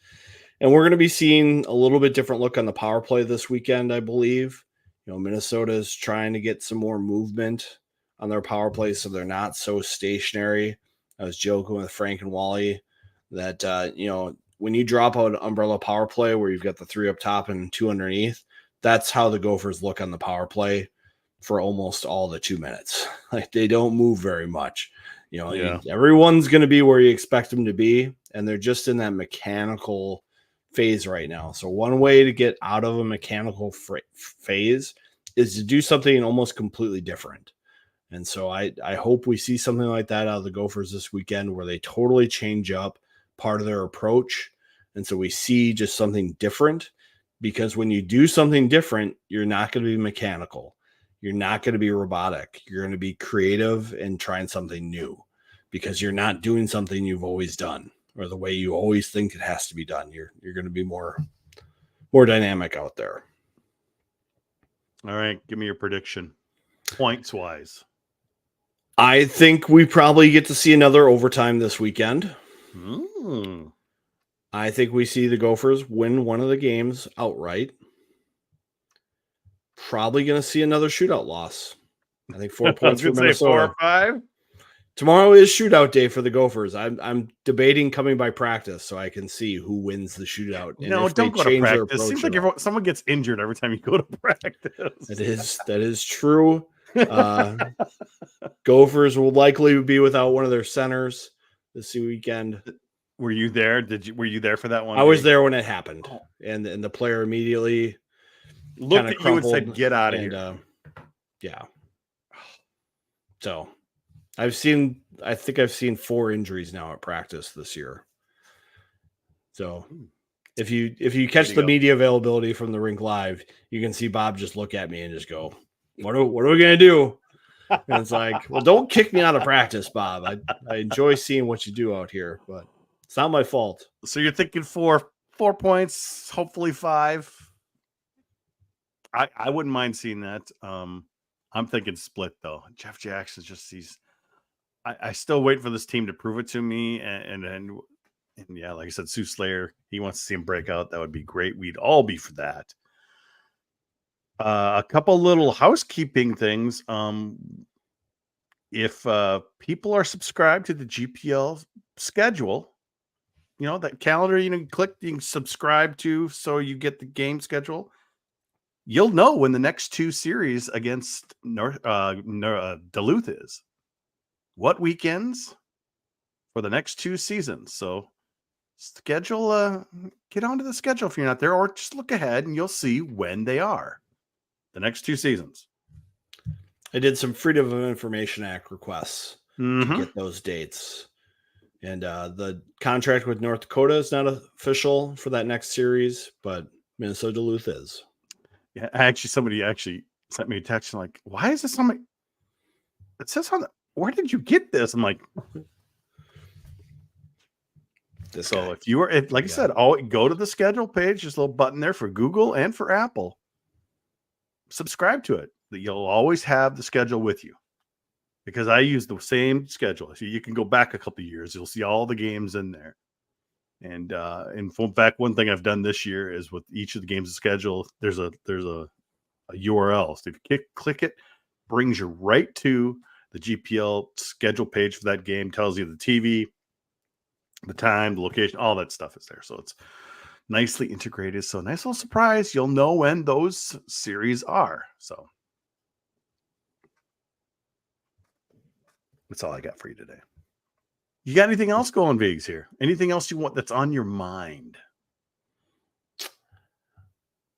And we're going to be seeing a little bit different look on the power play this weekend, I believe. Minnesota is trying to get some more movement on their power play so they're not so stationary. I was joking with Frank and Wally that, when you drop out an umbrella power play where you've got the 3 up top and 2 underneath, that's how the Gophers look on the power play for almost all the 2 minutes. Like, they don't move very much. Everyone's going to be where you expect them to be, and they're just in that mechanical phase right now. So one way to get out of a mechanical phase is to do something almost completely different. And so I hope we see something like that out of the Gophers this weekend where they totally change up part of their approach. And so we see just something different, because when you do something different, you're not going to be mechanical. You're not going to be robotic. You're going to be creative and trying something new, because you're not doing something you've always done or the way you always think it has to be done. You're going to be more dynamic out there. All right, give me your prediction, points wise. I think we probably get to see another overtime this weekend. I think we see the Gophers win one of the games outright. Probably going to see another shootout loss. I think 4 points for Minnesota. 4 or 5. Tomorrow is shootout day for the Gophers. I'm debating coming by practice so I can see who wins the shootout. And no, don't go to practice. Seems like someone gets injured every time you go to practice. That is true. Gophers will likely be without one of their centers this weekend. Were you there? Were you there for that one? I was there when it happened, and the player immediately looked at you and said, "Get out of here." Yeah. So I think I've seen 4 injuries now at practice this year. So if you catch the media availability from the rink live, you can see Bob just look at me and just go, what are we going to do? And it's like, well, don't kick me out of practice, Bob. I enjoy seeing what you do out here, but it's not my fault. So you're thinking 4 points, hopefully 5. I wouldn't mind seeing that. I'm thinking split though. Jeff Jackson just I still wait for this team to prove it to me. And yeah, like I said, Sue Slayer, he wants to see him break out. That would be great. We'd all be for that. A couple little housekeeping things. If people are subscribed to the GPL schedule, that calendar, you can subscribe to so you get the game schedule. You'll know when the next 2 series against Duluth is. What weekends for the next 2 seasons. So schedule, get onto the schedule if you're not there, or just look ahead and you'll see when they are. The next 2 seasons. I did some Freedom of Information Act requests to get those dates. And the contract with North Dakota is not official for that next series, but Minnesota Duluth is. Yeah, somebody sent me a text and like, why is this on my? It says on the. Where did you get this? I'm like, if you were, like I said, go to the schedule page. There's a little button there for Google and for Apple. Subscribe to it. That you'll always have the schedule with you. Because I use the same schedule. So you can go back a couple of years. You'll see all the games in there. And in fact, one thing I've done this year is with each of the games' schedule, there's a URL. So if you click it, brings you right to the GPL schedule page for that game. Tells you the TV, the time, the location, all that stuff is there. So it's nicely integrated. So nice little surprise. You'll know when those series are. So that's all I got for you today. You got anything else going, Viggs, here? Anything else you want that's on your mind?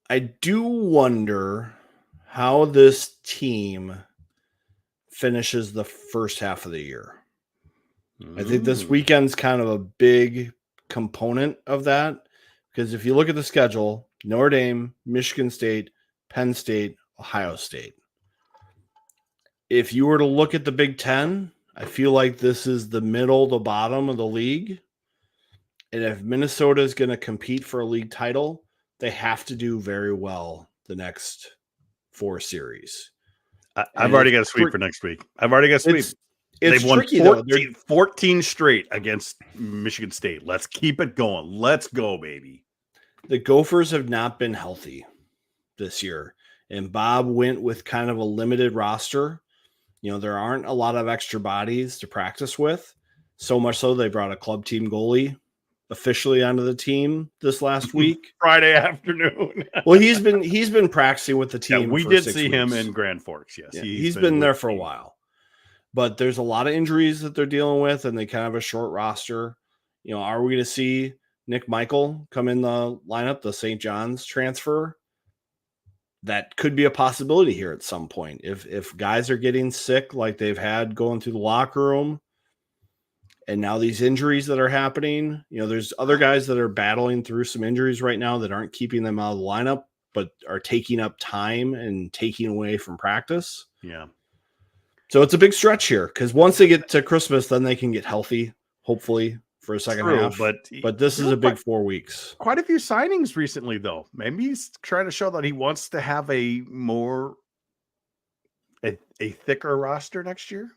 I do wonder how this team finishes the first half of the year. I think this weekend's kind of a big component of that, because if you look at the schedule, Notre Dame, Michigan State, Penn State, Ohio State. If you were to look at the Big Ten, I feel like this is the middle to bottom of the league. And if Minnesota is going to compete for a league title, they have to do very well the next 4 series. I've already got a sweep for next week. I've already got a sweep. They've won 14 straight against Michigan State. Let's keep it going. Let's go, baby. The Gophers have not been healthy this year. And Bob went with kind of a limited roster. There aren't a lot of extra bodies to practice with. So much so they brought a club team goalie officially onto the team this last week. Friday afternoon. Well, he's been practicing with the team. Yeah, we did see him in Grand Forks. Yes, yeah, he's been there for a while. But there's a lot of injuries that they're dealing with, and they kind of have a short roster. Are we going to see Nick Michael come in the lineup, the St. John's transfer? That could be a possibility here at some point. If guys are getting sick like they've had going through the locker room, and now these injuries that are happening, there's other guys that are battling through some injuries right now that aren't keeping them out of the lineup, but are taking up time and taking away from practice. Yeah. So it's a big stretch here, because once they get to Christmas, then they can get healthy, hopefully, for a second half. But this is a big 4 weeks. Quite a few signings recently, though. Maybe he's trying to show that he wants to have a thicker roster next year.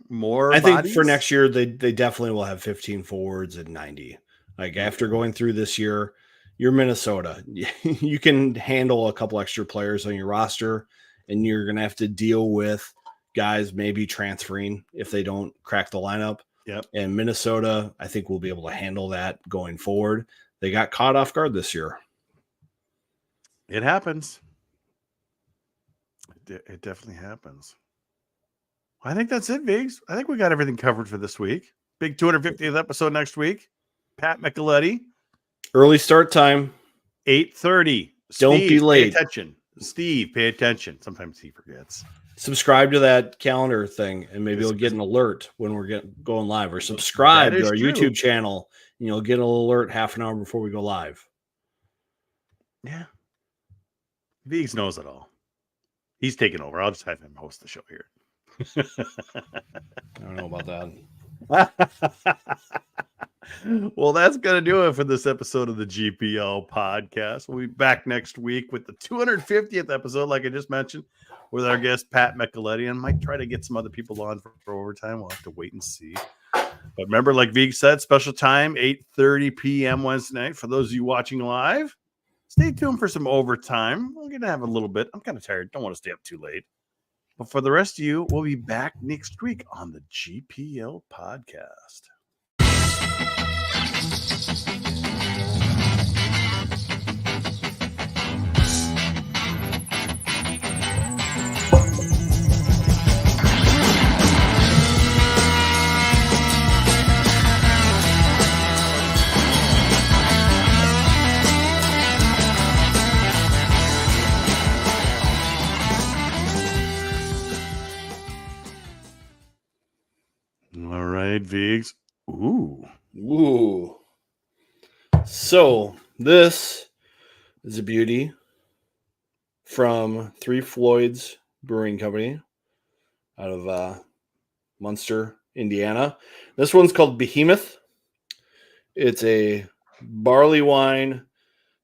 I think for next year, they definitely will have 15 forwards and 90. Like after going through this year, you're Minnesota. You can handle a couple extra players on your roster, and you're going to have to deal with guys maybe transferring if they don't crack the lineup. Yep. And Minnesota, I think, will be able to handle that going forward. They got caught off guard this year. It happens. It definitely happens. I think that's it, Viggs. I think we got everything covered for this week. Big 250th episode next week. Pat Micheletti. Early start time. 8:30. Don't be late. Pay attention. Steve, pay attention. Sometimes he forgets. Subscribe to that calendar thing, and maybe you'll get an alert when we're going live, or subscribe to our YouTube channel, and you'll get an alert half an hour before we go live. Yeah. Viggs knows it all. He's taking over. I'll just have him host the show here. I don't know about that. Well, that's going to do it for this episode of the GPL podcast. We'll be back next week with the 250th episode, like I just mentioned, with our guest, Pat Micheletti. And might try to get some other people on for overtime. We'll have to wait and see. But remember, like Vig said, special time, 8:30 p.m. Wednesday night. For those of you watching live, stay tuned for some overtime. We're going to have a little bit. I'm kind of tired. Don't want to stay up too late. But for the rest of you, we'll be back next week on the GPL podcast. Handmade Vigs. Ooh. Ooh. So this is a beauty from Three Floyds Brewing Company out of Munster, Indiana. This one's called Behemoth. It's a barley wine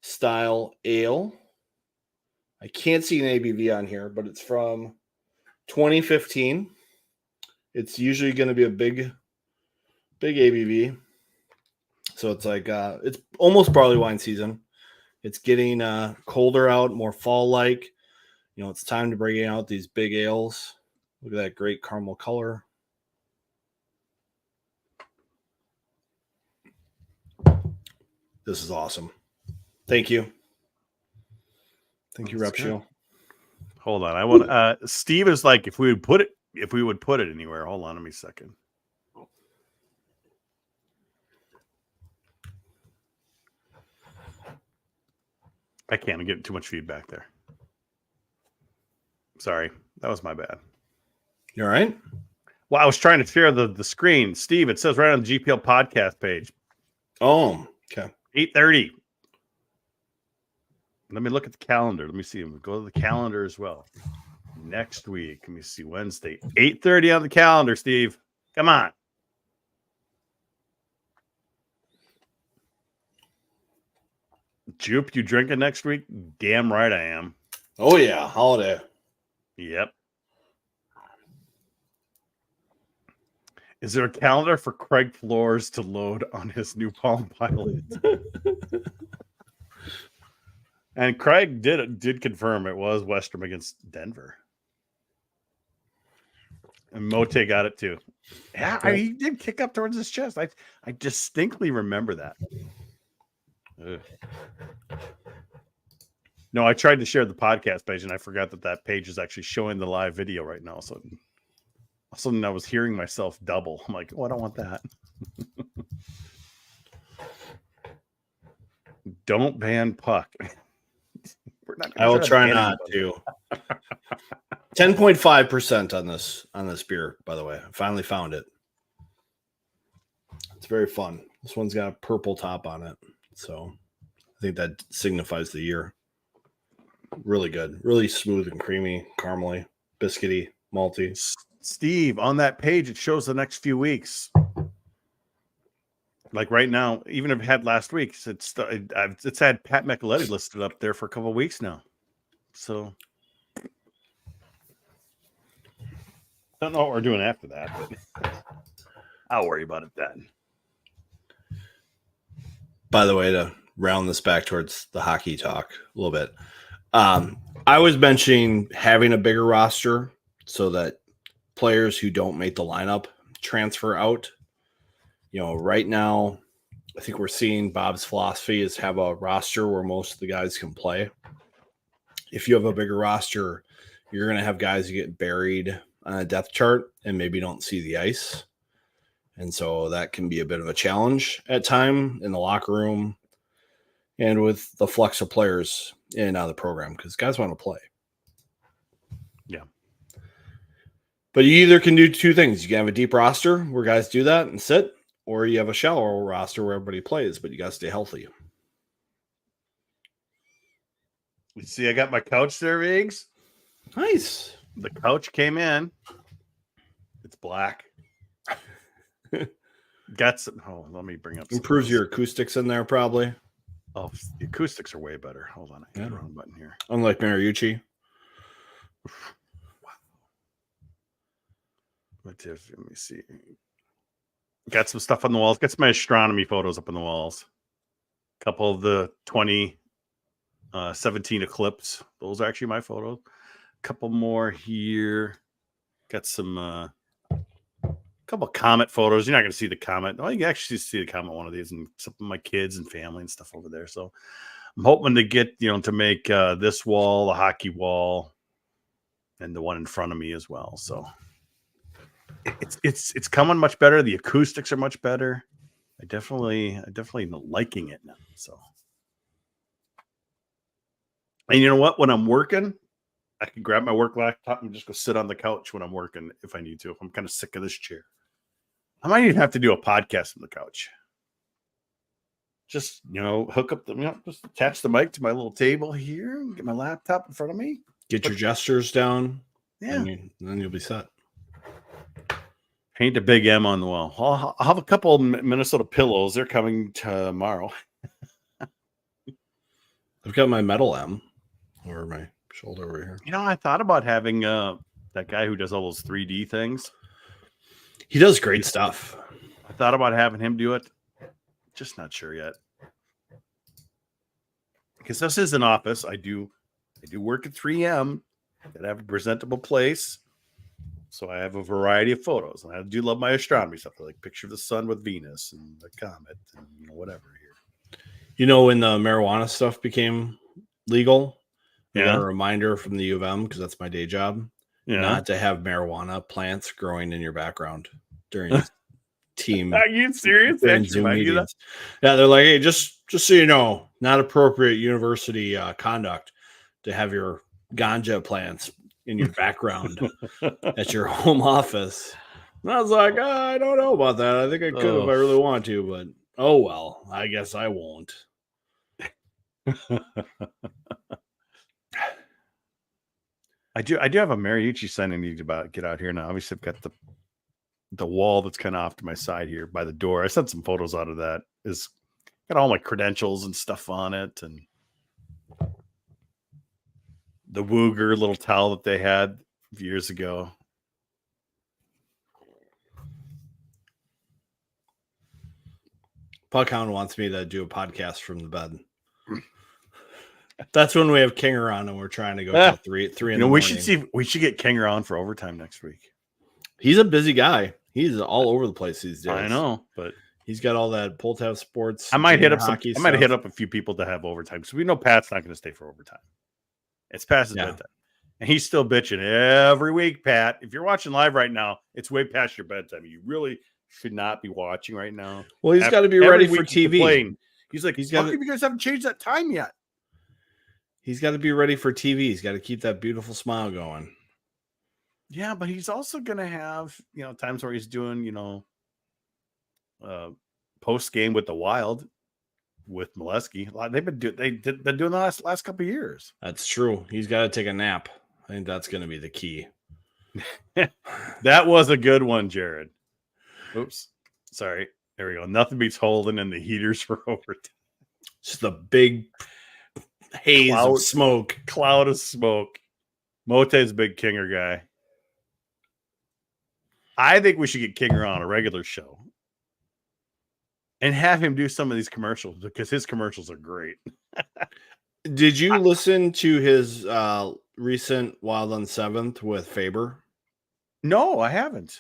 style ale. I can't see an ABV on here, but it's from 2015. It's usually going to be a big ABV. So it's like it's almost barley wine season. It's getting colder out, more fall-like. You know, it's time to bring out these big ales. Look at that great caramel color. This is awesome. Thank you. Thank you, That's Rep good. Show. Hold on. I want Steve is like, if we would put it anywhere. Hold on, let me a second. I can't. I'm getting too much feedback there. Sorry. That was my bad. You all right? Well, I was trying to share the screen. Steve, it says right on the GPL podcast page. Oh, okay. 8:30. Let me look at the calendar. Let me see. Go to the calendar as well. Next week. Let me see. Wednesday. 8:30 on the calendar, Steve. Come on. Jupe, you drinking next week? Damn right I am. Oh, yeah. Holiday. Yep. Is there a calendar for Craig Flores to load on his new Palm Pilot? And Craig did confirm it was Western against Denver. And Mote got it too. Yeah, he did kick up towards his chest. I distinctly remember that. Ugh. No, I tried to share the podcast page and I forgot that page is actually showing the live video right now. So all of a sudden I was hearing myself double. I'm like, oh, I don't want that. Don't ban Puck. We're not I will try ban not anybody. to. 10.5% on this beer, by the way. I finally found it. It's very fun. This one's got a purple top on it. So I think that signifies the year. Really good. Really smooth and creamy, caramely, biscuity, malty. Steve, on that page, it shows the next few weeks. Like right now, even if it had last week, it's had Pat Micheletti listed up there for a couple of weeks now. So I don't know what we're doing after that, but I'll worry about it then. By the way, to round this back towards the hockey talk a little bit, I was mentioning having a bigger roster so that players who don't make the lineup transfer out. You know, right now, I think we're seeing Bob's philosophy is have a roster where most of the guys can play. If you have a bigger roster, you're going to have guys who get buried on a depth chart and maybe don't see the ice. And so that can be a bit of a challenge at time in the locker room and with the flux of players in and out of the program because guys want to play. Yeah. But you either can do two things. You can have a deep roster where guys do that and sit, or you have a shallow roster where everybody plays, but you got to stay healthy. You see, I got my couch there, Viggs. Nice. The couch came in. It's black. Got some. Oh, let me bring up. Improves your acoustics in there, probably. Oh, the acoustics are way better. Hold on, I hit the wrong button here. Unlike Mariucci. Wow. Let me see. Got some stuff on the walls. Got some astronomy photos up on the walls. A couple of the 2017 eclipse. Those are actually my photos. A couple more here. Got some couple of comet photos. You're not going to see the comet. Oh, you can actually see the comet one of these, and some of my kids and family and stuff over there. So I'm hoping to get to make this wall, the hockey wall, and the one in front of me as well. So it's coming much better. The acoustics are much better. I definitely liking it now. So, and you know what? When I'm working, I can grab my work laptop and just go sit on the couch when I'm working if I need to. If I'm kind of sick of this chair. I might even have to do a podcast from the couch. Just, hook up just attach the mic to my little table here, get my laptop in front of me. Get your gestures down. Yeah. And then you'll be set. Paint a big M on the wall. I'll have a couple of Minnesota pillows. They're coming tomorrow. I've got my metal M over my shoulder over here. I thought about having that guy who does all those 3D things. He does great stuff. I thought about having him do it. Just not sure yet. Because this is an office. I do work at 3M. I have a presentable place. So I have a variety of photos. And I do love my astronomy stuff. I like picture of the sun with Venus and the comet and whatever here. When the marijuana stuff became legal, I got a reminder from the U of M, because that's my day job, not to have marijuana plants growing in your background during team. Are you serious? Zoom meetings. Yeah, they're like, hey, just so you know, not appropriate university conduct to have your ganja plants in your background at your home office. And I was like, I don't know about that. I think I could if I really want to, but oh well, I guess I won't. I do have a mariachi sign I need to get out here now. Obviously, I've got the wall that's kind of off to my side here by the door. I sent some photos out of that. It's got all my credentials and stuff on it, and the Wooger little towel that they had years ago. Puckhound wants me to do a podcast from the bed. That's when we have Kinger on and we're trying to go till 3 in the morning. We should get Kinger on for overtime next week. He's a busy guy. He's all over the place these days. I know, but he's got all that pull tab sports. I might hit up a few people to have overtime. So we know Pat's not going to stay for overtime. It's past his bedtime. And he's still bitching every week, Pat. If you're watching live right now, it's way past your bedtime. You really should not be watching right now. Well, he's got to be ready for TV. He's like, how come you guys haven't changed that time yet? He's got to be ready for TV. He's got to keep that beautiful smile going. Yeah, but he's also going to have, times where he's doing, post game with the Wild with Molesky. They've been doing the last couple of years. That's true. He's got to take a nap. I think that's going to be the key. That was a good one, Jared. Oops. Sorry. There we go. Nothing beats holding and the heaters for overtime. Just the big haze of smoke. Cloud of smoke. Mote's a big Kinger guy. I think we should get Kinger on a regular show and have him do some of these commercials, because his commercials are great. Did you listen to his recent Wild on 7th with Faber? No, I haven't.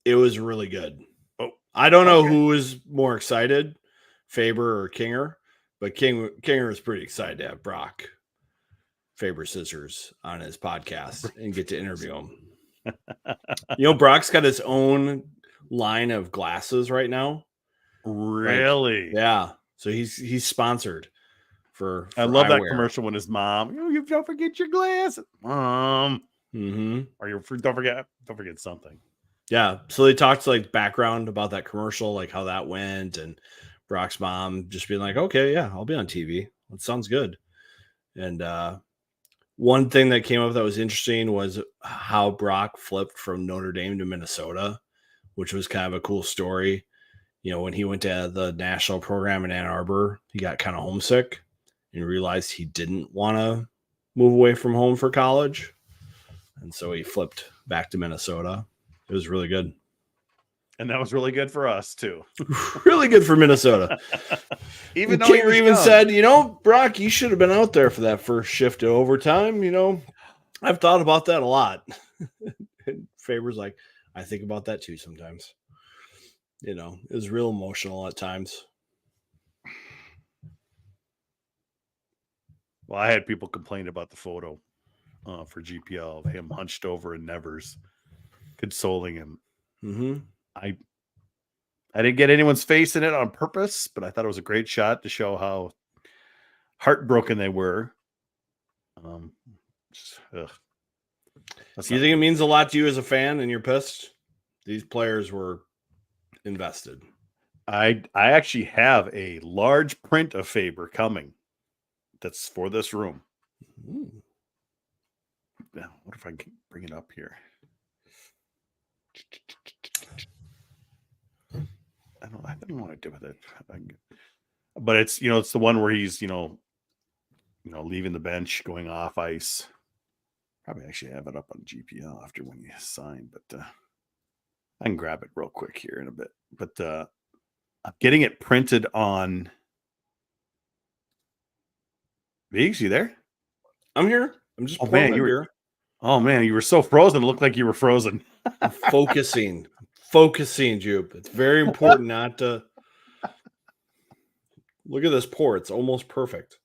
It was really good. Oh, I don't know who was more excited, Faber or Kinger, but Kinger was pretty excited to have Brock Faber Scissors on his podcast and get to interview him. Brock's got his own line of glasses right now. Really? Yeah. So he's sponsored for I love that eyewear. Commercial when his mom, you don't forget your glasses, Mom. Mm-hmm. Or don't forget something. Yeah. So they talked background about that commercial, like how that went, and Brock's mom just being like, okay, yeah, I'll be on TV. That sounds good. And one thing that came up that was interesting was how Brock flipped from Notre Dame to Minnesota, which was kind of a cool story. When he went to the national program in Ann Arbor, he got kind of homesick and realized he didn't want to move away from home for college. And so he flipped back to Minnesota. It was really good. And that was really good for us, too. Really good for Minnesota. Even though Kinger even said, Brock, you should have been out there for that first shift of overtime. I've thought about that a lot. And Faber's like, I think about that too sometimes. It was real emotional at times. Well, I had people complain about the photo for GPL of him hunched over in Nevers, consoling him. Mm-hmm. I didn't get anyone's face in it on purpose, but I thought it was a great shot to show how heartbroken they were. Do you think it means a lot to you as a fan and you're pissed? These players were invested. I actually have a large print of Faber coming. That's for this room. Ooh. Now, what if I can bring it up here? I don't know what I did with it. But it's it's the one where he's leaving the bench, going off ice. Probably actually have it up on GPL after when you sign, but I can grab it real quick here in a bit. But I'm getting it printed on. Viggs, you there? I'm here. I'm just Oh pouring man, my beer. Oh man, you were so frozen. It looked like you were frozen. I'm focusing, Jupe. It's very important not to look at this pour. It's almost perfect.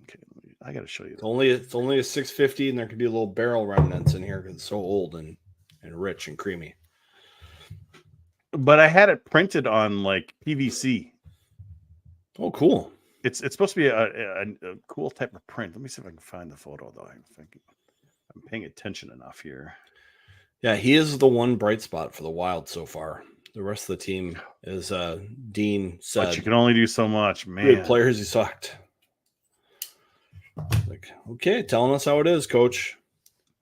Okay, I got to show you. It's only a 650, and there could be a little barrel remnants in here because it's so old and rich and creamy. But I had it printed on like PVC. Oh, cool. It's supposed to be a cool type of print. Let me see if I can find the photo though. I'm paying attention enough here. Yeah, he is the one bright spot for the Wild so far. The rest of the team is Dean said. But you can only do so much, man. Great players, he sucked. Like, okay, telling us how it is, coach.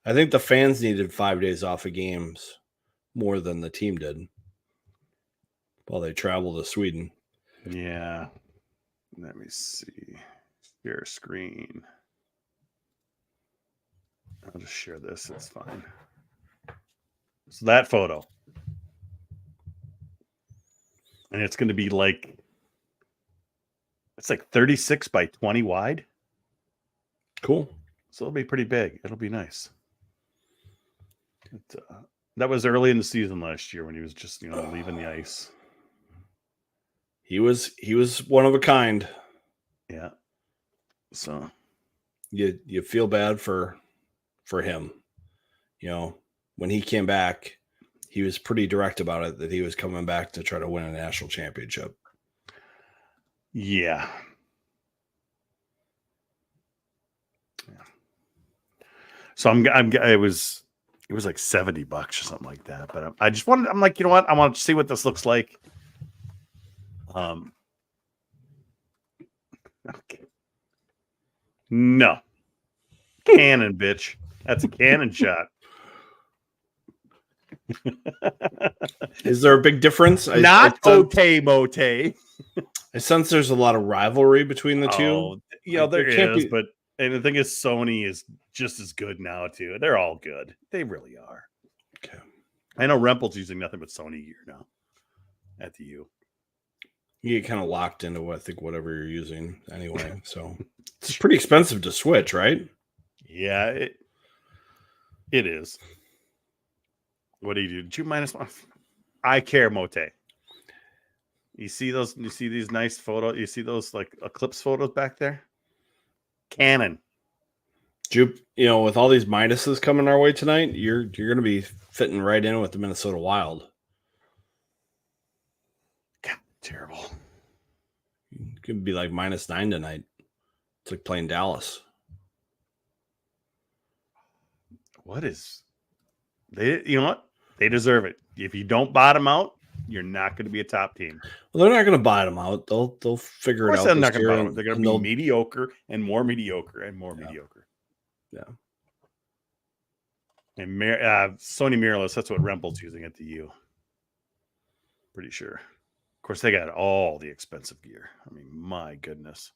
I think the fans needed 5 days off of games more than the team did while they traveled to Sweden. Yeah. Let me see. Share screen. I'll just share this. It's fine. So that photo. And it's going to be like, it's like 36 by 20 wide. Cool. So it'll be pretty big. It'll be nice. That was early in the season last year when he was just, leaving the ice. He was one of a kind. Yeah. So you feel bad for him. When he came back, he was pretty direct about it that he was coming back to try to win a national championship. Yeah. So it was like $70 or something like that. But I'm like, you know what? I want to see what this looks like. Okay. No. Cannon, bitch. That's a cannon shot. Is there a big difference? Not Ote Mote. I sense there's a lot of rivalry between the two. There is, but and the thing is, Sony is just as good now too. They're all good. They really are. Okay. I know Rempel's using nothing but Sony gear now at the U. You get kind of locked into whatever you're using anyway. So it's pretty expensive to switch, right? Yeah, it is. What do you do? 2 minus 1. I care, Mote. You see those? You see these nice photos? You see those like eclipse photos back there? Canon. Jupe, with all these minuses coming our way tonight, you're going to be fitting right in with the Minnesota Wild. God, terrible. It could be like -9 tonight. It's like playing Dallas. What is they? You know what? They deserve it. If you don't bottom out, you're not going to be a top team. Well, they're not going to bottom out. They'll figure it out. They're not going to bottom out. They're going to be mediocre and more mediocre and more mediocre. Yeah. And Sony mirrorless. That's what Rempel's using at the U. Pretty sure. Of course, they got all the expensive gear. I mean, my goodness.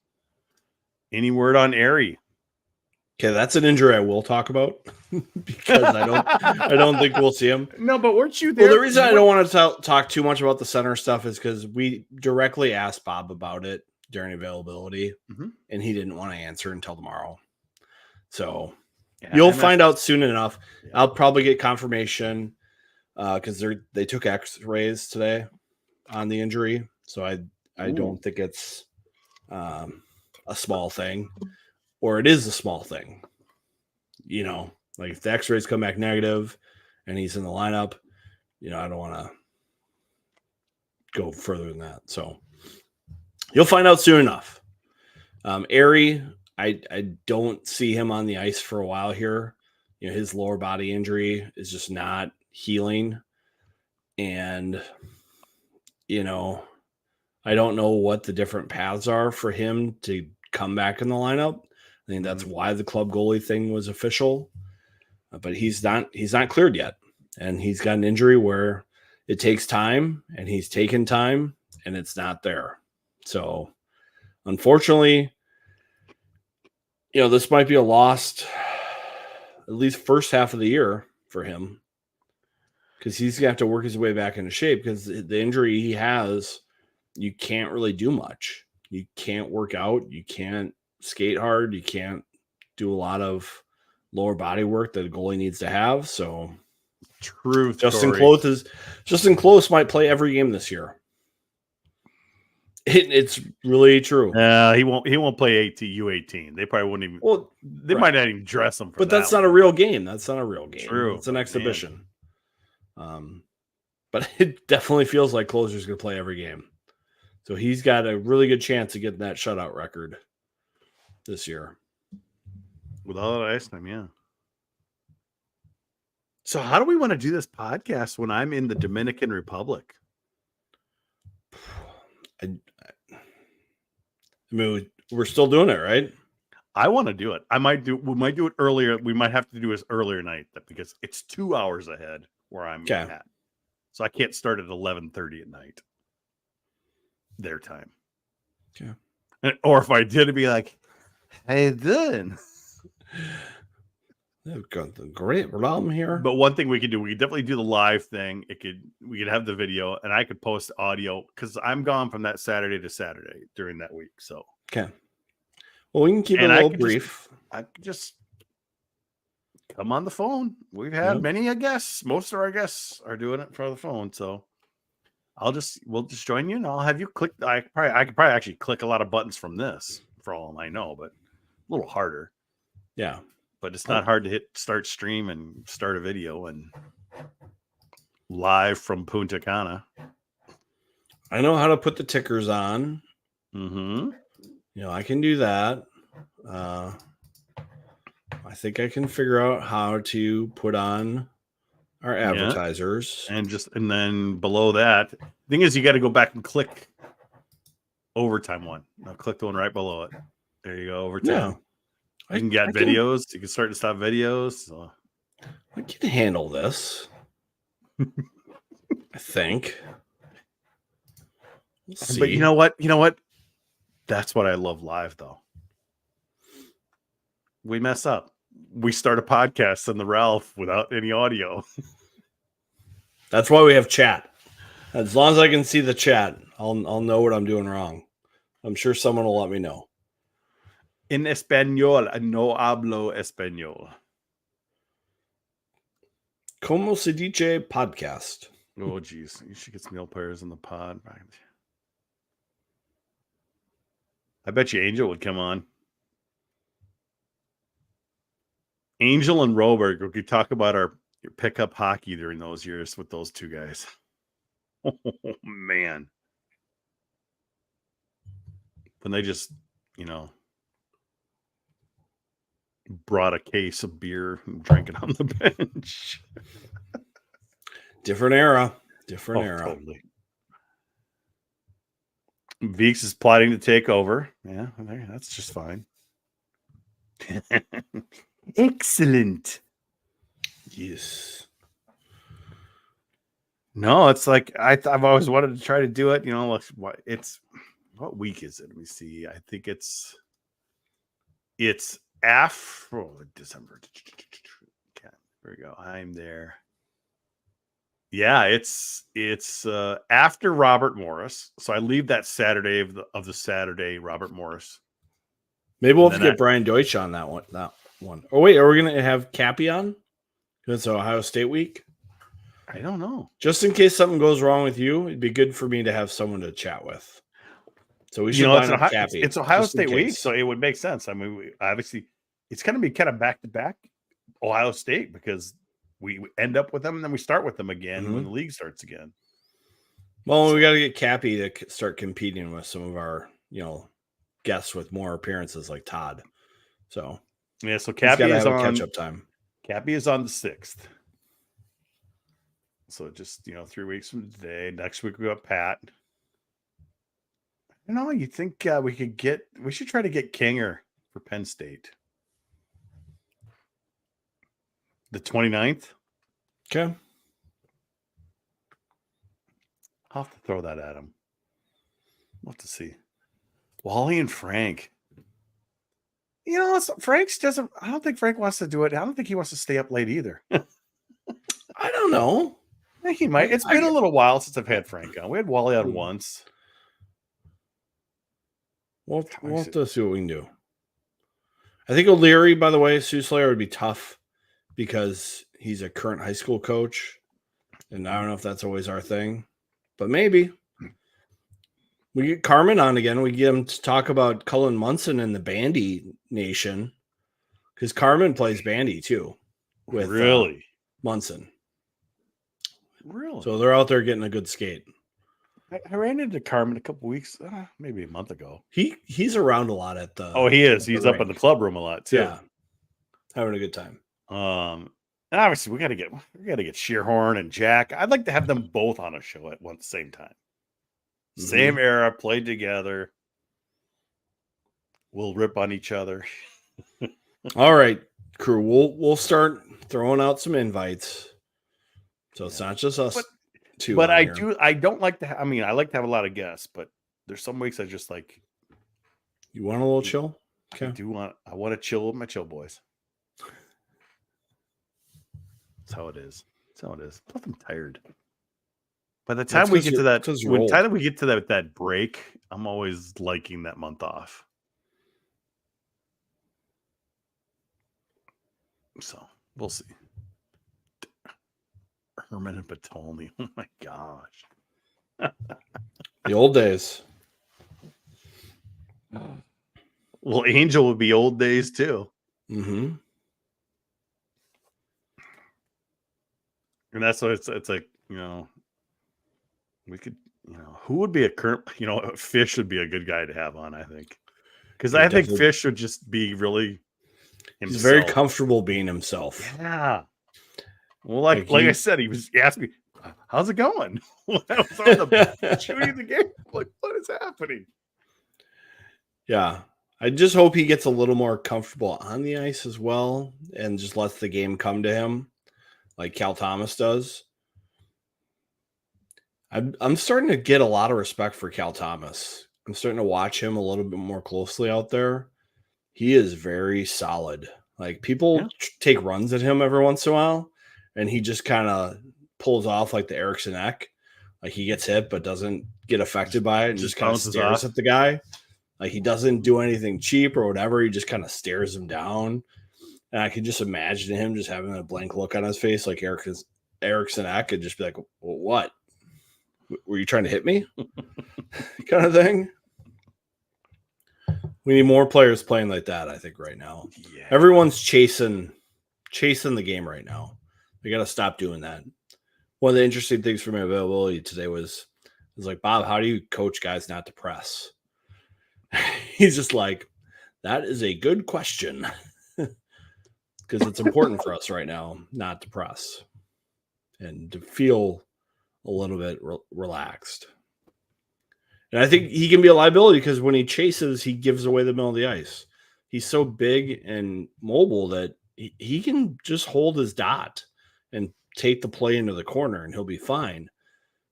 Any word on Airy? Okay, that's an injury I will talk about because I don't think we'll see him. No, but weren't you there? Well, the reason I don't want to talk too much about the center stuff is because we directly asked Bob about it during availability, and he didn't want to answer until tomorrow. So you'll find out soon enough. Yeah. I'll probably get confirmation because they took X-rays today on the injury, so I don't think it's a small thing. Or it is a small thing, like if the X-rays come back negative and he's in the lineup, I don't want to go further than that. So you'll find out soon enough. Airy, I don't see him on the ice for a while here. His lower body injury is just not healing. And, I don't know what the different paths are for him to come back in the lineup. I think that's why the club goalie thing was official. But he's not cleared yet. And he's got an injury where it takes time, and he's taken time, and it's not there. So, unfortunately, this might be a lost, at least first half of the year for him, because he's going to have to work his way back into shape, because the injury he has, you can't really do much. You can't work out. You can't skate hard. You can't do a lot of lower body work that a goalie needs to have. So, truth. Justin Close might play every game this year. It's really true. He won't play U18. They probably wouldn't even. Well, they might not even dress him. But that's not a real game. That's not a real game. True. It's an exhibition. But it definitely feels like Closer's going to play every game. So he's got a really good chance of getting that shutout record this year. With all that ice time, yeah. So how do we want to do this podcast when I'm in the Dominican Republic? I mean, we're still doing it, right? I want to do it. We might do it earlier. We might have to do this earlier night because it's 2 hours ahead where I'm at. So I can't start at 11:30 at night. Their time. Okay. Or if I did, it'd be like, how you doing? They've got the great realm here. But one thing we could do, we could definitely do the live thing. We could have the video, and I could post audio because I'm gone from that Saturday to Saturday during that week. So okay. Well, we can keep it a little brief. I could just come on the phone. We've had many guests. Most of our guests are doing it for the phone. So we'll just join you, and I'll have you click. I could probably actually click a lot of buttons from this for all I know, but a little harder. Yeah. But it's not hard to hit start stream and start a video and live from Punta Cana. I know how to put the tickers on. Mm-hmm. I can do that. I think I can figure out how to put on our advertisers. And then below that, the thing is, you got to go back and click overtime one. I'll click the one right below it. There you go, overtime. Yeah. You can get videos. You can start and stop videos. So. I can handle this. I think. We'll see. But you know what? That's what I love live, though. We mess up. We start a podcast on the Ralph without any audio. That's why we have chat. As long as I can see the chat, I'll know what I'm doing wrong. I'm sure someone will let me know. In español, no hablo español. Como se dice podcast? Oh, geez. You should get some meal players in the pod. I bet you Angel would come on. Angel and Roberg, we could talk about your pickup hockey during those years with those two guys. Oh, man. When they just, brought a case of beer and drank it on the bench. Different era. Totally. Veeks is plotting to take over. Yeah, that's just fine. Excellent. Yes. No, it's like I've always wanted to try to do it. What week is it? Let me see. I think it's after December. Okay, there we go. I'm there. Yeah, it's after Robert Morris. So I leave that Saturday of the Saturday Robert Morris. Maybe we'll have to get Brian Deutsch on that one. Oh wait, are we gonna have Cappy on? Because it's Ohio State week. I don't know. Just in case something goes wrong with you, it'd be good for me to have someone to chat with. So we should line up Cappy. It's Ohio State week, so it would make sense. I mean, obviously, it's going to be kind of back to back Ohio State because we end up with them and then we start with them again when the league starts again. Well, we got to get Cappy to start competing with some of our, guests with more appearances like Todd. So yeah, so Cappy is on catch up time. Cappy is on the 6th. So just 3 weeks from today. Next week we got Pat. You think we should try to get Kinger for Penn State. The 29th? Okay. I'll have to throw that at him. We'll have to see. Wally and Frank. Frank's doesn't. I don't think Frank wants to do it. I don't think he wants to stay up late either. I don't know. I think he might. It's been a little while since I've had Frank on. We had Wally on once. We'll have to see what we can do. I think O'Leary, by the way, Sue Slayer would be tough because he's a current high school coach. And I don't know if that's always our thing, but maybe. We get Carmen on again. We get him to talk about Cullen Munson and the Bandy Nation because Carmen plays Bandy too. With Really? Munson. Really? So they're out there getting a good skate. I ran into Carmen a couple weeks, maybe a month ago. He's around a lot at the. Oh, he is. He's up in the club room a lot too. Yeah, having a good time. And obviously we got to get Shearhorn and Jack. I'd like to have them both on a show at the same time. Mm-hmm. Same era, played together. We'll rip on each other. All right, crew. We'll start throwing out some invites. So it's not just us two. But I don't like to. I like to have a lot of guests, but there's some weeks I just like. You want a little chill? Okay. I want to chill with my chill boys. That's how it is. Plus, I'm tired. By the time we get to that break, I'm always liking that month off. So we'll see. Herman and Batoni. Oh my gosh. The old days. Well, Angel would be old days too. Mm-hmm. And that's what it's like, we could, who would be a current, Fish would be a good guy to have on, I think. Because I think Fish would just be really himself. He's very comfortable being himself. Yeah. Well, like I said, he asked me, how's it going? When I was on the shooting the game. Like, what is happening? Yeah. I just hope he gets a little more comfortable on the ice as well and just lets the game come to him like Cal Thomas does. I'm starting to get a lot of respect for Cal Thomas. I'm starting to watch him a little bit more closely out there. He is very solid. Like people take runs at him every once in a while, and he just kind of pulls off like the Erickson Ek. Like he gets hit but doesn't get affected by it and just kind of stares at the guy. Like he doesn't do anything cheap or whatever. He just kind of stares him down. And I can just imagine him just having a blank look on his face like Erickson Ek and just be like, well, what? Were you trying to hit me? Kind of thing. We need more players playing like that, I think, right now. Yeah. Everyone's chasing the game right now. We got to stop doing that. One of the interesting things for my availability today was like, Bob, how do you coach guys not to press? He's just like, that is a good question. Because it's important for us right now not to press and to feel a little bit relaxed. And I think he can be a liability because when he chases, he gives away the middle of the ice. He's so big and mobile that he can just hold his dot and take the play into the corner and he'll be fine.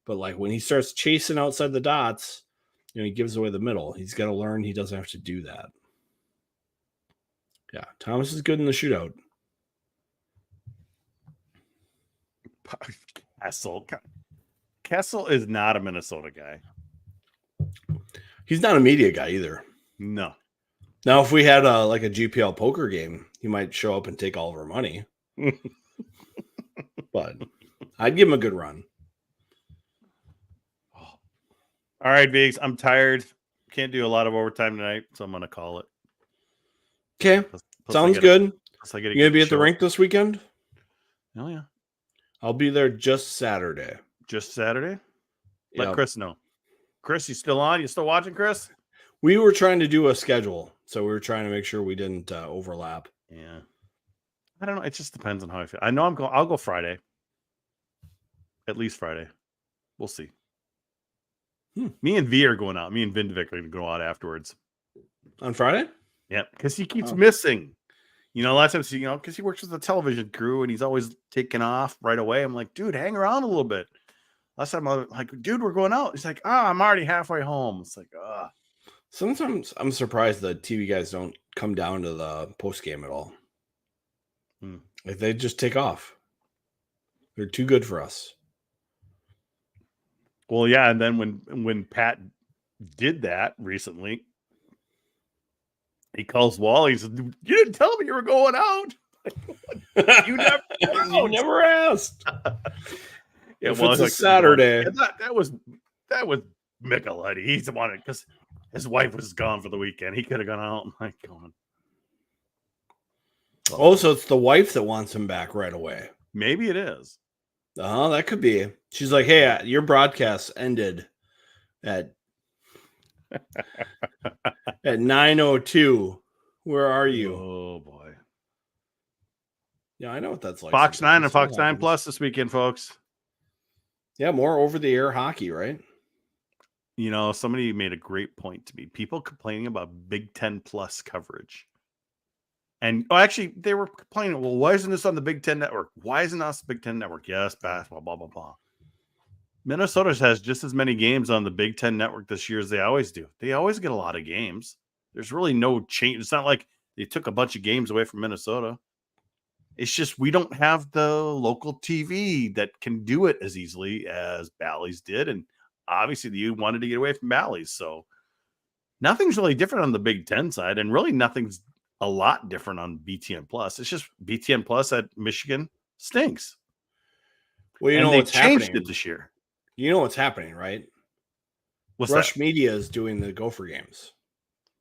But like when he starts chasing outside the dots, he gives away the middle. He's got to learn he doesn't have to do that. Yeah, Thomas is good in the shootout. Kessel is not a Minnesota guy. He's not a media guy either. No. Now, if we had a GPL poker game, he might show up and take all of our money. But I'd give him a good run. All right, Viggs, I'm tired. Can't do a lot of overtime tonight, so I'm going to call it. Okay. Sounds good. You going to be at the rink this weekend? Oh, yeah. I'll be there just Saturday. Just Saturday? Let Chris know. Chris, you still on? You still watching, Chris? We were trying to do a schedule, so we were trying to make sure we didn't overlap. Yeah. I don't know. It just depends on how I feel. I know I'll go Friday. At least Friday. We'll see. Hmm. Me and V are going out. Me and Vindivic are going to go out afterwards. On Friday? Yeah, because he keeps missing. You know, last time, because he works with the television crew and he's always taking off right away. I'm like, dude, hang around a little bit. Last time I was like, dude, we're going out. He's like, I'm already halfway home. It's like, Sometimes I'm surprised the TV guys don't come down to the post game at all. Like they just take off. They're too good for us. Well, yeah, and then when Pat did that recently, he calls Wally. He says, "You didn't tell me you were going out. You never, you never asked." Yeah, if well, it's a Saturday. Yeah, that was Michelotti. He's the one because his wife was gone for the weekend. He could have gone out. I'm like, going. Oh, so it's the wife that wants him back right away. Maybe it is. That could be. She's like, "Hey, your broadcast ended at 9:02. Where are you?" Oh boy. Yeah, I know what that's like. Fox 9 and Fox 9 happens. Plus this weekend, folks. Yeah, more over-the-air hockey, right? You know, somebody made a great point to me. People complaining about Big Ten Plus coverage. And actually, they were complaining, well, why isn't this on the Big Ten Network? Why isn't this the Big Ten Network? Yes, basketball, blah, blah, blah. Minnesota has just as many games on the Big Ten Network this year as they always do. They always get a lot of games. There's really no change. It's not like they took a bunch of games away from Minnesota. It's just we don't have the local TV that can do it as easily as Bally's did. And obviously, you wanted to get away from Bally's. So nothing's really different on the Big Ten side. And really nothing's a lot different on BTN Plus. It's just BTN Plus at Michigan stinks. Well, you know what's changed happening it this year. You know what's happening, right? What's Rush that? Media is doing the Gopher games.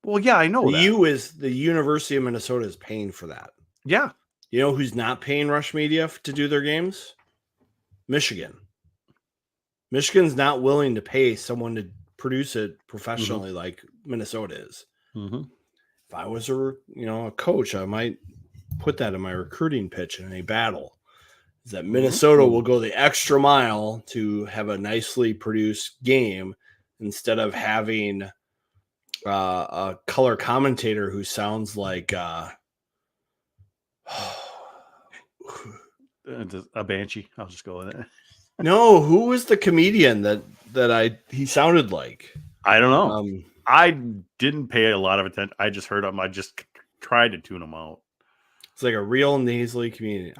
Well, yeah, I know that. The University of Minnesota is paying for that. Yeah. You know who's not paying Rush Media to do their games? Michigan. Michigan's not willing to pay someone to produce it professionally like Minnesota is. Mm-hmm. If I was a coach, I might put that in my recruiting pitch in a battle. Is that Minnesota will go the extra mile to have a nicely produced game instead of having a color commentator who sounds like a banshee. I'll just go with it. No, who was the comedian that he sounded like? I don't know. I didn't pay a lot of attention. I just heard him. I just tried to tune him out. It's like a real nasally comedian.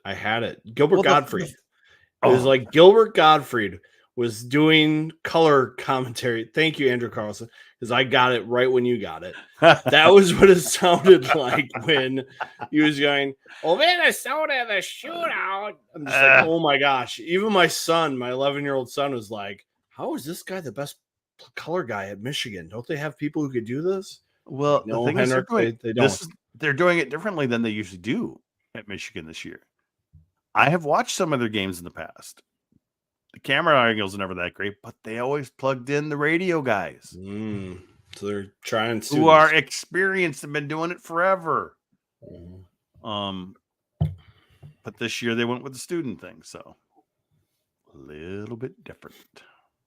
I had it. Gilbert Gottfried. It was like Gilbert Gottfried was doing color commentary. Thank you, Andrew Carlson, because I got it right when you got it. That was what it sounded like when he was going, Minnesota, the shootout. I'm just like, oh my gosh. Even my son, my 11-year-old son, was like, how is this guy the best color guy at Michigan? Don't they have people who could do this? Well, no, the thing Henrik, they don't. They're doing it differently than they usually do at Michigan this year. I have watched some of their games in the past. The camera angles are never that great, but they always plugged in the radio guys. So they're trying to who are experienced and been doing it forever. But this year they went with the student thing, so a little bit different.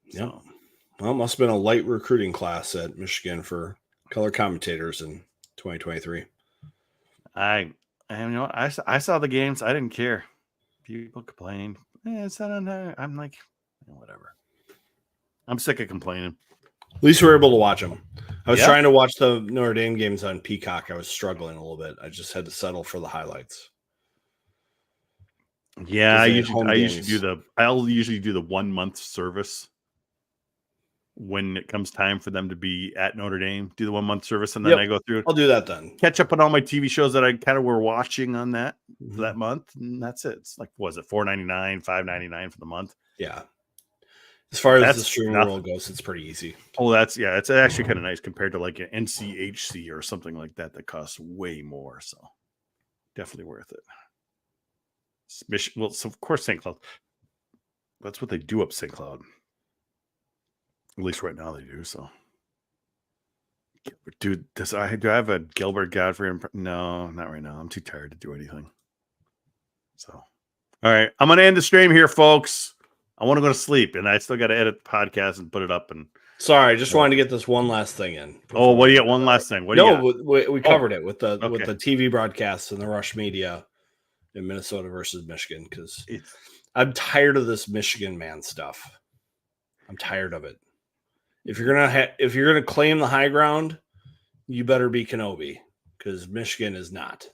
Yeah. So. Well, it must have been a light recruiting class at Michigan for color commentators in 2023. I saw the games. I didn't care. People complain. It's not on there. I'm like, whatever. I'm sick of complaining. At least we're able to watch them. I was trying to watch the Notre Dame games on Peacock. I was struggling a little bit. I just had to settle for the highlights. Yeah, I'll usually do the 1 month service when it comes time for them to be at Notre Dame. Do the 1 month service, and then I go through. I'll do that then. Catch up on all my TV shows that I kind of were watching on that for that month, and that's it. It's like, what was it, $4.99, $5.99 for the month? Yeah. As far as the streaming world goes, it's pretty easy. Oh, it's actually kind of nice compared to like an NCHC or something like that costs way more. So definitely worth it. Well, so of course, St. Cloud. That's what they do up St. Cloud. At least right now they do. So, dude, do I have a Gilbert Godfrey? No, not right now. I'm too tired to do anything. So, all right, I'm gonna end the stream here, folks. I want to go to sleep, and I still got to edit the podcast and put it up. And Sorry, I just wanted to get this one last thing in. oh, what do you got? One last thing. What do you got? No, we covered it with the okay. TV broadcasts and the Rush Media in Minnesota versus Michigan because I'm tired of this Michigan man stuff. I'm tired of it. If you're gonna claim the high ground, you better be Kenobi because Michigan is not.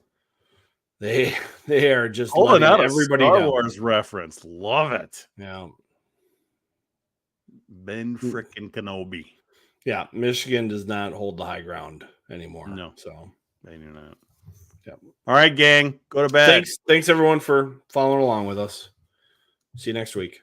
They are just holding out everybody Star down. Wars reference. Love it. Yeah. Ben frickin' Kenobi. Yeah, Michigan does not hold the high ground anymore. No. So they do not. Yeah. All right, gang. Go to bed. Thanks everyone for following along with us. See you next week.